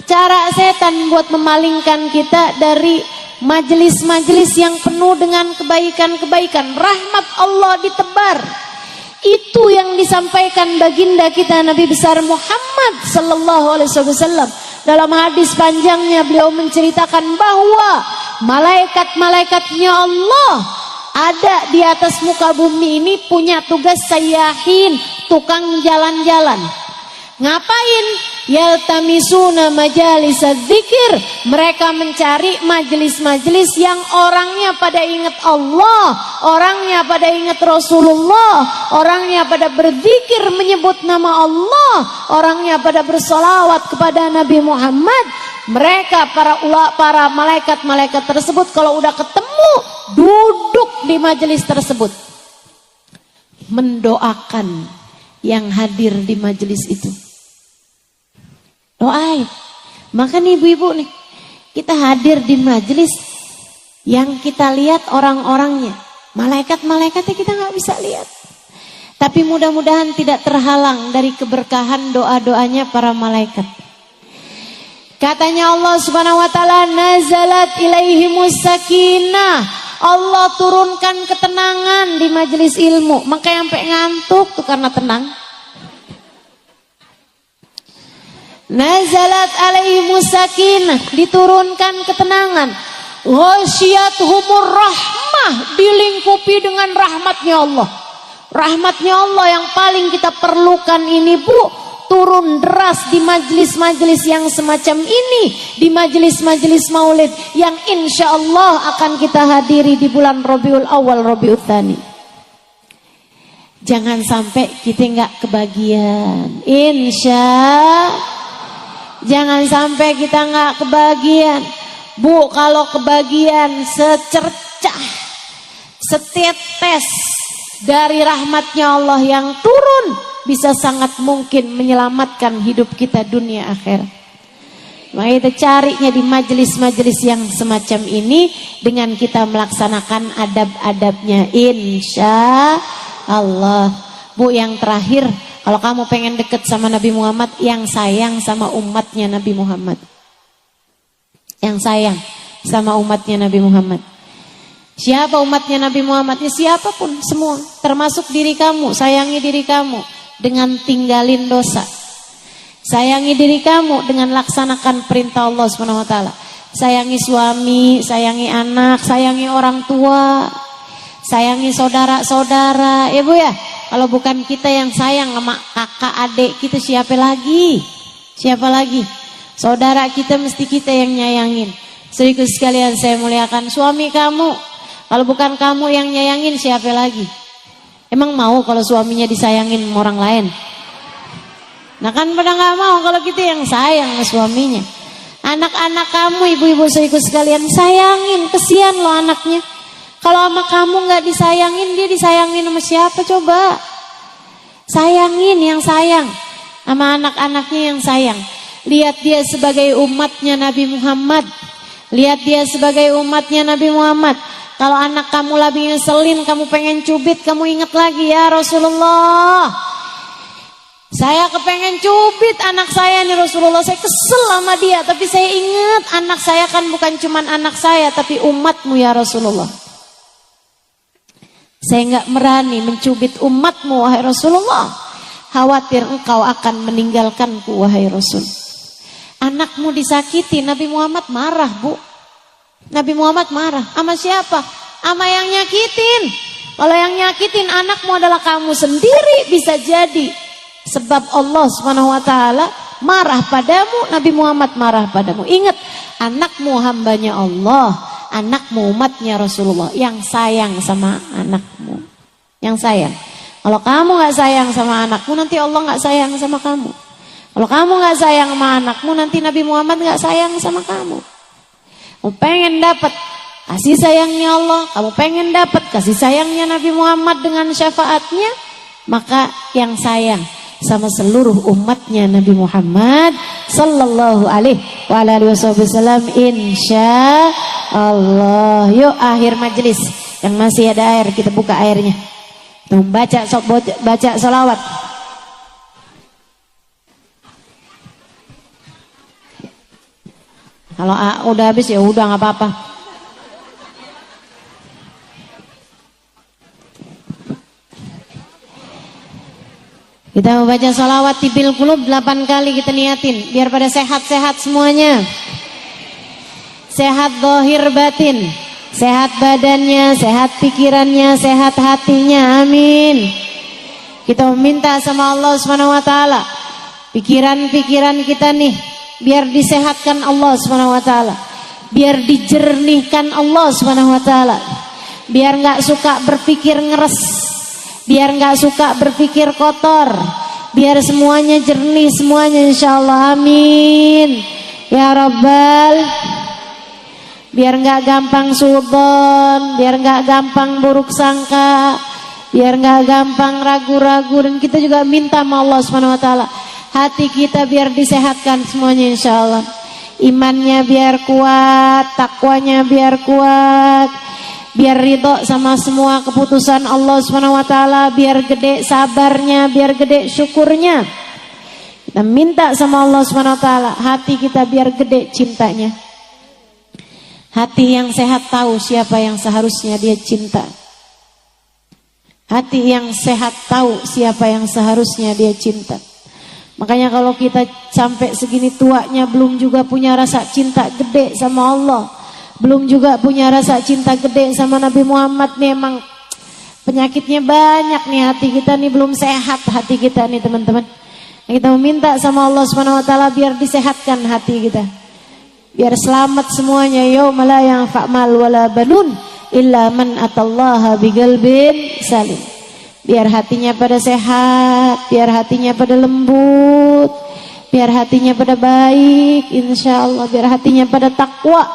cara setan buat memalingkan kita dari majelis-majelis yang penuh dengan kebaikan-kebaikan. Rahmat Allah ditebar. Itu yang disampaikan baginda kita Nabi besar Muhammad sallallahu alaihi wasallam. Dalam hadis panjangnya beliau menceritakan bahwa malaikat-malaikatnya Allah ada di atas muka bumi ini punya tugas sayyahin, tukang jalan-jalan. Ngapain? Yaltamisuna majalis dzikir. Mereka mencari majelis-majelis yang orangnya pada ingat Allah, orangnya pada ingat Rasulullah, orangnya pada berzikir menyebut nama Allah, orangnya pada bersolawat kepada Nabi Muhammad. Mereka para malaikat-malaikat tersebut kalau udah ketemu duduk di majelis tersebut mendoakan yang hadir di majelis itu. Doain. Maka nih ibu-ibu nih, kita hadir di majelis yang kita lihat orang-orangnya. Malaikat-malaikatnya kita nggak bisa lihat. Tapi mudah-mudahan tidak terhalang dari keberkahan doa-doanya para malaikat. Katanya Allah Subhanahu wa taala, nazalat ilaihimus sakinah. Allah turunkan ketenangan di majelis ilmu. Makanya sampai ngantuk tuh karena tenang. Nazalat alaihimus sakinah, diturunkan ketenangan. Ghasyiyatuhumur rahmah, dilingkupi dengan rahmatnya Allah. Rahmatnya Allah yang paling kita perlukan ini Bu, turun deras di majelis-majelis yang semacam ini, di majelis-majelis maulid yang insya Allah akan kita hadiri di bulan Rabiul Awal, Rabiul Tsani. Jangan sampai kita nggak kebagian, jangan sampai kita nggak kebagian. Bu, kalau kebagian secercah, setetes dari rahmatnya Allah yang turun, bisa sangat mungkin menyelamatkan hidup kita dunia akhirat. Maka kita carinya di majelis-majelis yang semacam ini dengan kita melaksanakan adab-adabnya, insya Allah. Bu, yang terakhir, kalau kamu pengen deket sama Nabi Muhammad, yang sayang sama umatnya Nabi Muhammad, yang sayang sama umatnya Nabi Muhammad. Siapa umatnya Nabi Muhammad? Ya siapapun, semua, termasuk diri kamu. Sayangi diri kamu dengan tinggalin dosa. Sayangi diri kamu dengan laksanakan perintah Allah SWT. Sayangi suami, sayangi anak, sayangi orang tua, sayangi saudara-saudara. Ya Bu ya, kalau bukan kita yang sayang sama kakak adik kita, siapa lagi? Siapa lagi? Saudara kita mesti kita yang nyayangin. Saudaraku sekalian saya muliakan, suami kamu, kalau bukan kamu yang nyayangin, siapa lagi? Emang mau kalau suaminya disayangin sama orang lain? Nah kan pada gak mau kalau kita yang sayang sama suaminya. Anak-anak kamu, ibu-ibu saudaraku sekalian, sayangin, kesian loh anaknya. Kalau sama kamu gak disayangin, dia disayangin sama siapa coba? Sayangin yang sayang, sama anak-anaknya yang sayang. Lihat dia sebagai umatnya Nabi Muhammad. Lihat dia sebagai umatnya Nabi Muhammad. Kalau anak kamu lagi ngeselin, kamu pengen cubit, kamu ingat lagi, ya Rasulullah, saya kepengen cubit anak saya nih Rasulullah, saya kesel sama dia, tapi saya ingat anak saya kan bukan cuman anak saya, tapi umatmu ya Rasulullah. Saya gak berani mencubit umatmu wahai Rasulullah, khawatir engkau akan meninggalkanku wahai Rasul. Anakmu disakiti, Nabi Muhammad marah Bu. Nabi Muhammad marah, sama siapa? Sama yang nyakitin. Kalau yang nyakitin anakmu adalah kamu sendiri, bisa jadi sebab Allah SWT marah padamu, Nabi Muhammad marah padamu. Ingat, anakmu hambanya Allah, anakmu umatnya Rasulullah, yang sayang sama anakmu, yang sayang. Kalau kamu gak sayang sama anakmu, nanti Allah gak sayang sama kamu. Kalau kamu gak sayang sama anakmu, nanti Nabi Muhammad gak sayang sama kamu. Kamu pengen dapat kasih sayangnya Allah, kamu pengen dapat kasih sayangnya Nabi Muhammad dengan syafaatnya, maka yang sayang sama seluruh umatnya Nabi Muhammad sallallahu alaihi wasallam, insya Allah. Yuk akhir majelis, yang masih ada air kita buka airnya, kita baca sholawat. Kalau udah habis ya udah nggak apa-apa. Kita mau baca sholawat tibil qulub 8 kali, kita niatin biar pada sehat-sehat semuanya. Sehat zahir batin, sehat badannya, sehat pikirannya, sehat hatinya, amin. Kita meminta sama Allah SWT, pikiran-pikiran kita nih biar disehatkan Allah SWT, biar dijernihkan Allah SWT, biar gak suka berpikir ngeres, biar gak suka berpikir kotor, biar semuanya jernih semuanya insyaallah, amin ya Rabbal. Biar gak gampang suudzon, biar gak gampang buruk sangka, biar gak gampang ragu-ragu. Dan kita juga minta sama Allah SWT, hati kita biar disehatkan semuanya insyaallah. Imannya biar kuat, takwanya biar kuat, biar ridho sama semua keputusan Allah SWT, biar gede sabarnya, biar gede syukurnya. Kita minta sama Allah SWT, hati kita biar gede cintanya. Hati yang sehat tahu siapa yang seharusnya dia cinta. Hati yang sehat tahu siapa yang seharusnya dia cinta. Makanya kalau kita sampai segini tuanya belum juga punya rasa cinta gede sama Allah, belum juga punya rasa cinta gede sama Nabi Muhammad, nih emang penyakitnya banyak nih, hati kita nih belum sehat, hati kita nih teman-teman. Kita meminta sama Allah SWT biar disehatkan hati kita, biar selamat semuanya. Yauma la yanfa' mal wala banun illa man atallaha biqalbin salim. Biar hatinya pada sehat, biar hatinya pada lembut, biar hatinya pada baik insyaallah, biar hatinya pada takwa,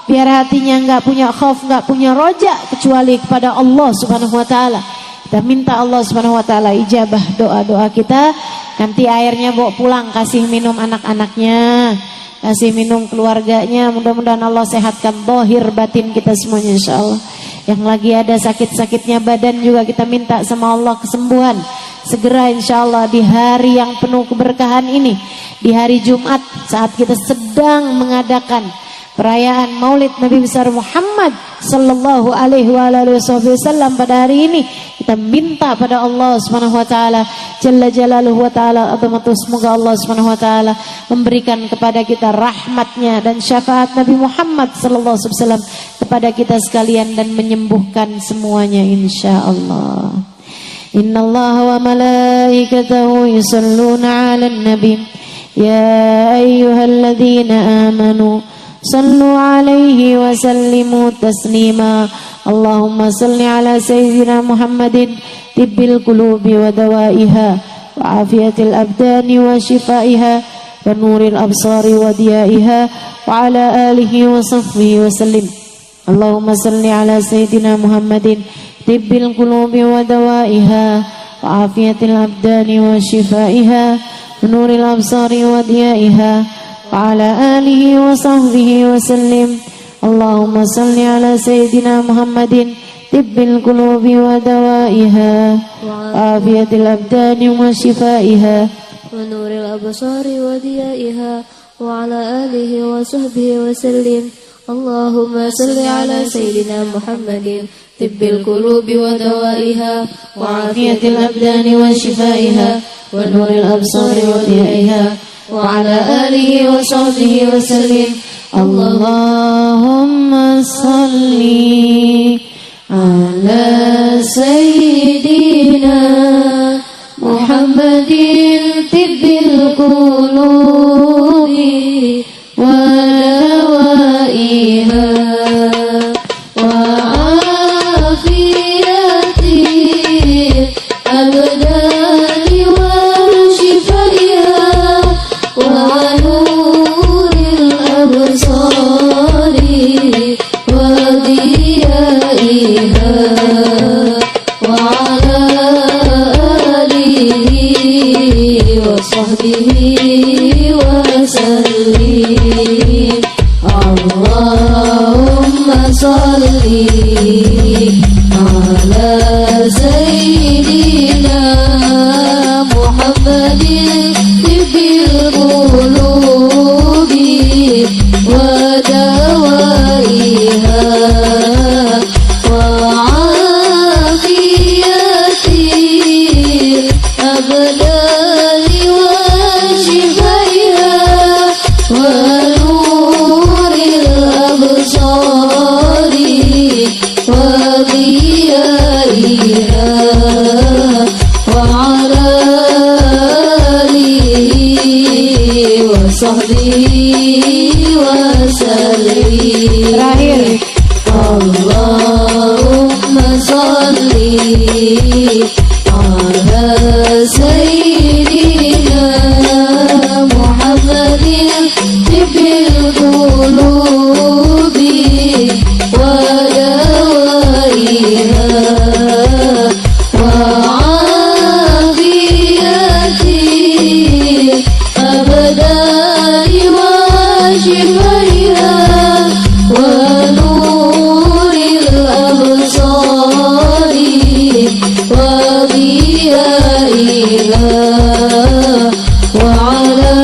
biar hatinya enggak punya khauf, enggak punya roja kecuali kepada Allah Subhanahu wa taala. Kita minta Allah Subhanahu wa taala ijabah doa-doa kita. Nanti airnya bawa pulang, kasih minum anak-anaknya, kasih minum keluarganya. Mudah-mudahan Allah sehatkan zahir batin kita semuanya insyaallah. Yang lagi ada sakit-sakitnya badan juga kita minta sama Allah kesembuhan segera insyaallah di hari yang penuh keberkahan ini, di hari Jumat saat kita sedang mengadakan perayaan Maulid Nabi besar Muhammad sallallahu alaihi wasallam. Pada hari ini kita minta pada Allah Subhanahu wa taala jalla jalaluhu wa taala azamatu, semoga Allah Subhanahu wa taala memberikan kepada kita rahmatnya dan syafaat Nabi Muhammad sallallahu alaihi wasallam kepada kita sekalian dan menyembuhkan semuanya insyaallah. Innallaha wa malaikatahu yusalluna 'alan nabi ya ayyuhalladzina amanu sallu 'alaihi wa sallimu taslima. Allahumma salli 'ala sayyidina Muhammadin tibbil qulubi wa dawaiha wa afiyatil abdani wa shifaiha wa nuril absari wa diyaiha wa 'ala alihi wa sahbihi wa sallim. Allahumma salli 'ala sayyidina Muhammadin tibbil qulubi wa dawaiha wa afiyatil abdani wa shifaiha wa nuril absari wa diyaiha wa ala alihi wa sahbihi wa sallim. Allahumma salli ala sayyidina Muhammadin tibbil qulubi wa dawaiha wa afiyatil abdani wa shifaiha wa nuril absari wa diyaiha wa ala alihi wa sahbihi wa sallim. Allahumma salli ala sayyidina Muhammadin tibbil qulubi wa dawaiha wa afiyatil abdani wa shifaiha wa nuril absari wa diyaiha wa ala alihi wa sahbihi wa sallim. Allahumma salli ala sayyidina Muhammadin tibbil qulubi wa dawaiha wa afiyatil abdani wa shifaiha wa nuril absari wa diyaiha wa ala alihi wa sahbihi wa sallim. Allahumma salli ala sayyidina Muhammadin tibbil qulubi wa dawaiha wa afiyatil abdani wa shifaiha wa nuril absari wa diyaiha wa ala alihi wa sahbihi wa sallim. Terakhir, Allahumma salli ala sayyidina Muhammadin tibbil qulubi wa dawaiha wa afiyatil abdani wa shifaiha wa nuril absari wa diyaiha wa ala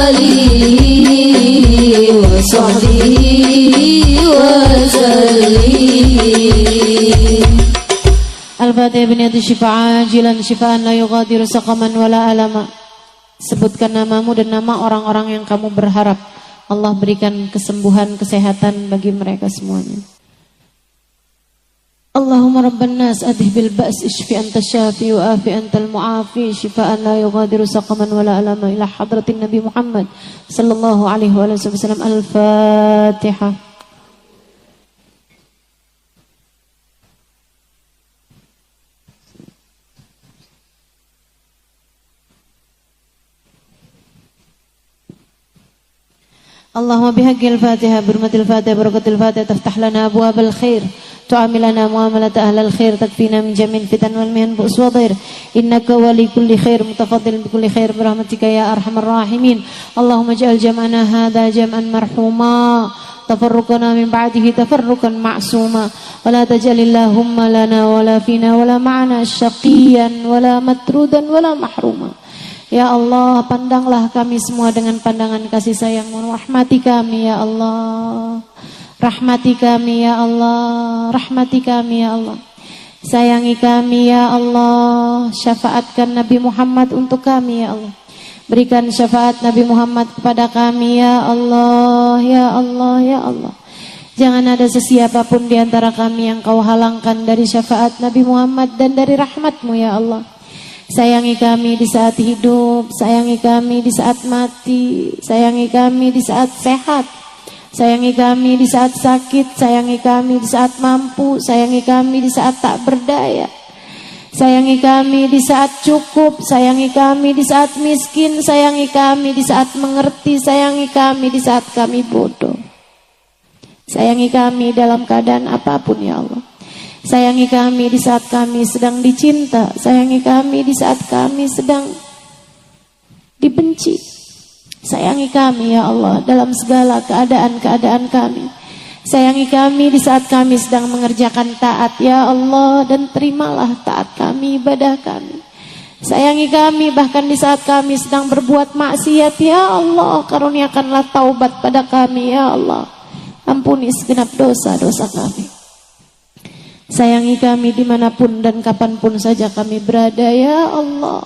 alihi wa sahbihi wa sallim. Al-Fatihah biniyati syifa ajilan syifaan la yughadiru saqaman wala alama. Sebutkan namamu dan nama orang-orang yang kamu berharap Allah berikan kesembuhan, kesehatan bagi mereka semuanya. Allahumma rabban nas adhib bil ba's ishfi anta syafi wa afi antal muafi syifaan la yughadiru saqaman wala alama. Ila hadratin Nabi Muhammad sallallahu alaihi wasallam. Al-Fatihah. اللهم بحق الفاتحة برمة الفاتحة بركة الفاتحة تفتح لنا أبواب الخير تعاملنا معاملة أهل الخير تكفينا من جميع الفتن والمهن بؤس وضير إنك ولي كل خير متفضل بكل خير برحمتك يا أرحم الراحمين اللهم اجعل جمعنا هذا جمعا مرحوما تفرقنا من بعده تفرقا معصوما ولا تجعل اللهم لنا ولا فينا ولا معنا شقيا ولا مترودا ولا محروما. Ya Allah, pandanglah kami semua dengan pandangan kasih sayang-Mu. Rahmati kami ya Allah. Rahmati kami ya Allah. Rahmati kami ya Allah. Sayangi kami ya Allah. Syafaatkan Nabi Muhammad untuk kami ya Allah. Berikan syafaat Nabi Muhammad kepada kami ya Allah. Ya Allah, ya Allah. Jangan ada sesiapapun di antara kami yang Kau halangkan dari syafaat Nabi Muhammad dan dari rahmat-Mu ya Allah. Sayangi kami di saat hidup, sayangi kami di saat mati, sayangi kami di saat sehat, sayangi kami di saat sakit, sayangi kami di saat mampu, sayangi kami di saat tak berdaya, sayangi kami di saat cukup, sayangi kami di saat miskin, sayangi kami di saat mengerti, sayangi kami di saat kami bodoh. Sayangi kami dalam keadaan apapun ya Allah. Sayangi kami di saat kami sedang dicinta. Sayangi kami di saat kami sedang dibenci. Sayangi kami ya Allah dalam segala keadaan-keadaan kami. Sayangi kami di saat kami sedang mengerjakan taat ya Allah. Dan terimalah taat kami, ibadah kami. Sayangi kami bahkan di saat kami sedang berbuat maksiat ya Allah. Karuniakanlah taubat pada kami ya Allah. Ampuni segenap dosa-dosa kami. Sayangi kami dimanapun dan kapanpun saja kami berada ya Allah.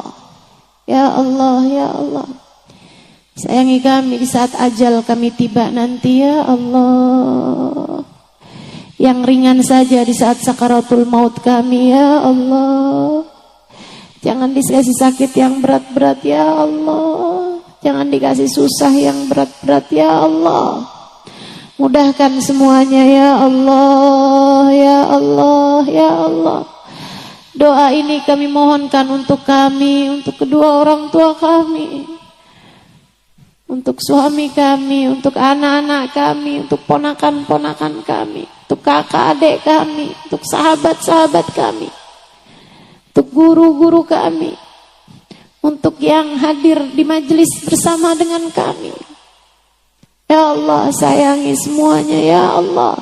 Ya Allah, ya Allah. Sayangi kami di saat ajal kami tiba nanti ya Allah. Yang ringan saja di saat sakaratul maut kami ya Allah. Jangan dikasih sakit yang berat-berat ya Allah. Jangan dikasih susah yang berat-berat ya Allah. Mudahkan semuanya ya Allah, ya Allah, ya Allah. Doa ini kami mohonkan untuk kami, untuk kedua orang tua kami, untuk suami kami, untuk anak-anak kami, untuk ponakan-ponakan kami, untuk kakak adik kami, untuk sahabat-sahabat kami, untuk guru-guru kami, untuk yang hadir di majelis bersama dengan kami. Ya Allah, sayangi semuanya ya Allah.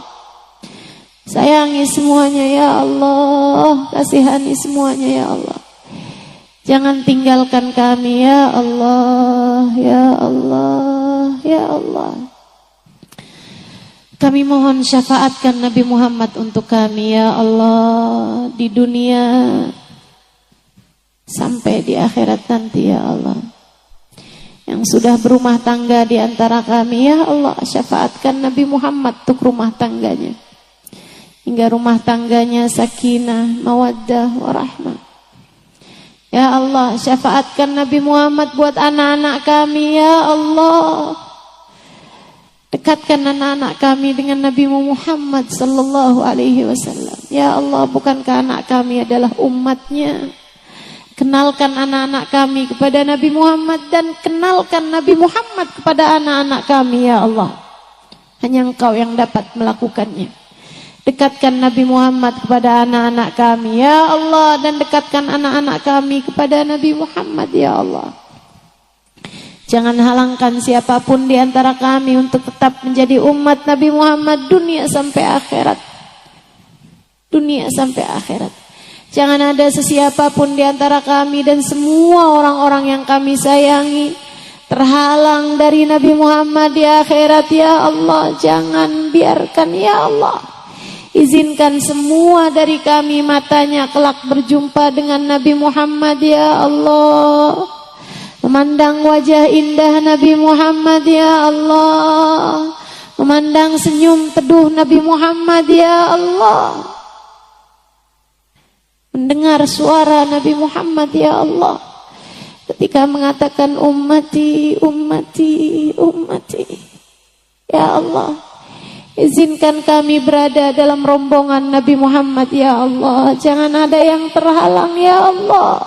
Sayangi semuanya ya Allah. Kasihani semuanya ya Allah. Jangan tinggalkan kami ya Allah. Ya Allah, ya Allah. Kami mohon syafaatkan Nabi Muhammad untuk kami ya Allah. Di dunia sampai di akhirat nanti ya Allah. Yang sudah berumah tangga di antara kami ya Allah, syafaatkan Nabi Muhammad untuk rumah tangganya, hingga rumah tangganya sakinah, mawaddah, warahmah. Ya Allah, syafaatkan Nabi Muhammad buat anak-anak kami ya Allah. Dekatkan anak-anak kami dengan Nabi Muhammad sallallahu alaihi wasallam. Ya Allah, bukankah anak kami adalah umatnya? Kenalkan anak-anak kami kepada Nabi Muhammad dan kenalkan Nabi Muhammad kepada anak-anak kami ya Allah. Hanya Engkau yang dapat melakukannya. Dekatkan Nabi Muhammad kepada anak-anak kami ya Allah, dan dekatkan anak-anak kami kepada Nabi Muhammad ya Allah. Jangan halangkan siapapun di antara kami untuk tetap menjadi umat Nabi Muhammad dunia sampai akhirat. Dunia sampai akhirat. Jangan ada sesiapapun di antara kami dan semua orang-orang yang kami sayangi terhalang dari Nabi Muhammad di akhirat ya Allah. Jangan biarkan ya Allah. Izinkan semua dari kami matanya kelak berjumpa dengan Nabi Muhammad ya Allah. Memandang wajah indah Nabi Muhammad ya Allah. Memandang senyum teduh Nabi Muhammad ya Allah. Mendengar suara Nabi Muhammad ya Allah ketika mengatakan ummati, ummati, ummati. Ya Allah, izinkan kami berada dalam rombongan Nabi Muhammad ya Allah. Jangan ada yang terhalang ya Allah.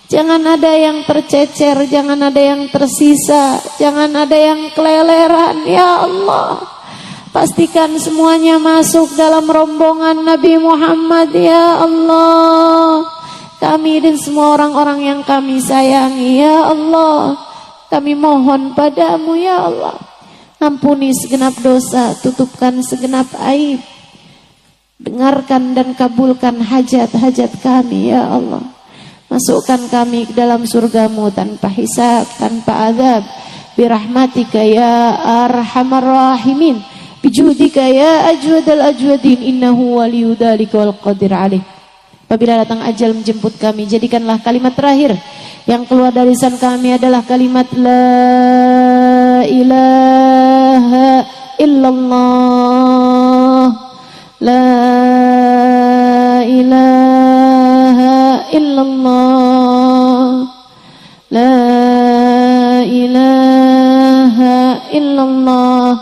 Jangan ada yang tercecer, jangan ada yang tersisa, jangan ada yang keleleran ya Allah. Pastikan semuanya masuk dalam rombongan Nabi Muhammad ya Allah. Kami dan semua orang-orang yang kami sayangi ya Allah, kami mohon padamu ya Allah, ampuni segenap dosa, tutupkan segenap aib, dengarkan dan kabulkan hajat-hajat kami ya Allah. Masukkan kami ke dalam surgamu tanpa hisab, tanpa azab, birahmatika ya arhamar rahimin, bijudika ya ajwadal ajwadin, innahu waliyudzalika wal qadir alaih. Apabila datang ajal menjemput kami, jadikanlah kalimat terakhir yang keluar dari lisan kami adalah kalimat la ilaha illallah, la ilaha illallah, la ilaha illallah,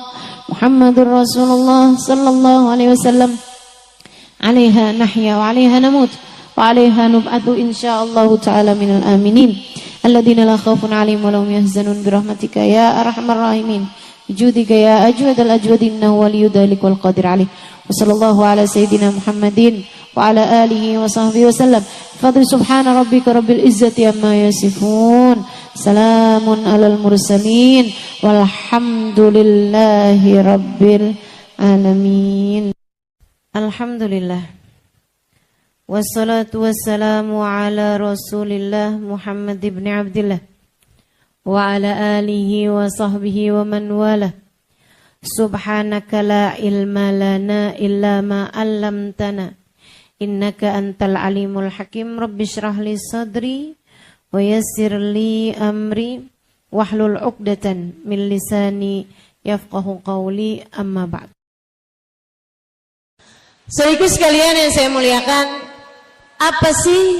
Muhammadur Rasulullah sallallahu alaihi wasallam. Alaiha nahya wa alaiha namut wa alaiha nub'atu insyaallah ta'ala minal aminin alladzina la khaufun 'alaihim wa lahum yahzanun birahmatika ya arhamar rahimin, bijudika ya ajwadal ajwadin, innahu waliyudzalika wal qadir alaih. Wa sallallahu ala sayyidina Muhammadin wa ala alihi wa sahbihi wasallam. Fadli subhana rabbika rabbil izzati amma yasifun, salamun alal mursalin, walhamdulillahi rabbil alamin. Alhamdulillah, wassalatu wassalamu ala rasulillah Muhammad ibn Abdillah wa ala alihi wa sahbihi wa man wala. Subhanaka la ilma lana illa ma 'allamtana innaka antal alimul hakim. Rabbi shrah li sadri wa yassir li amri wahlul 'uqdatan min lisani yafqahu qawli, amma ba'd. Saudaraku sekalian yang saya muliakan, apa sih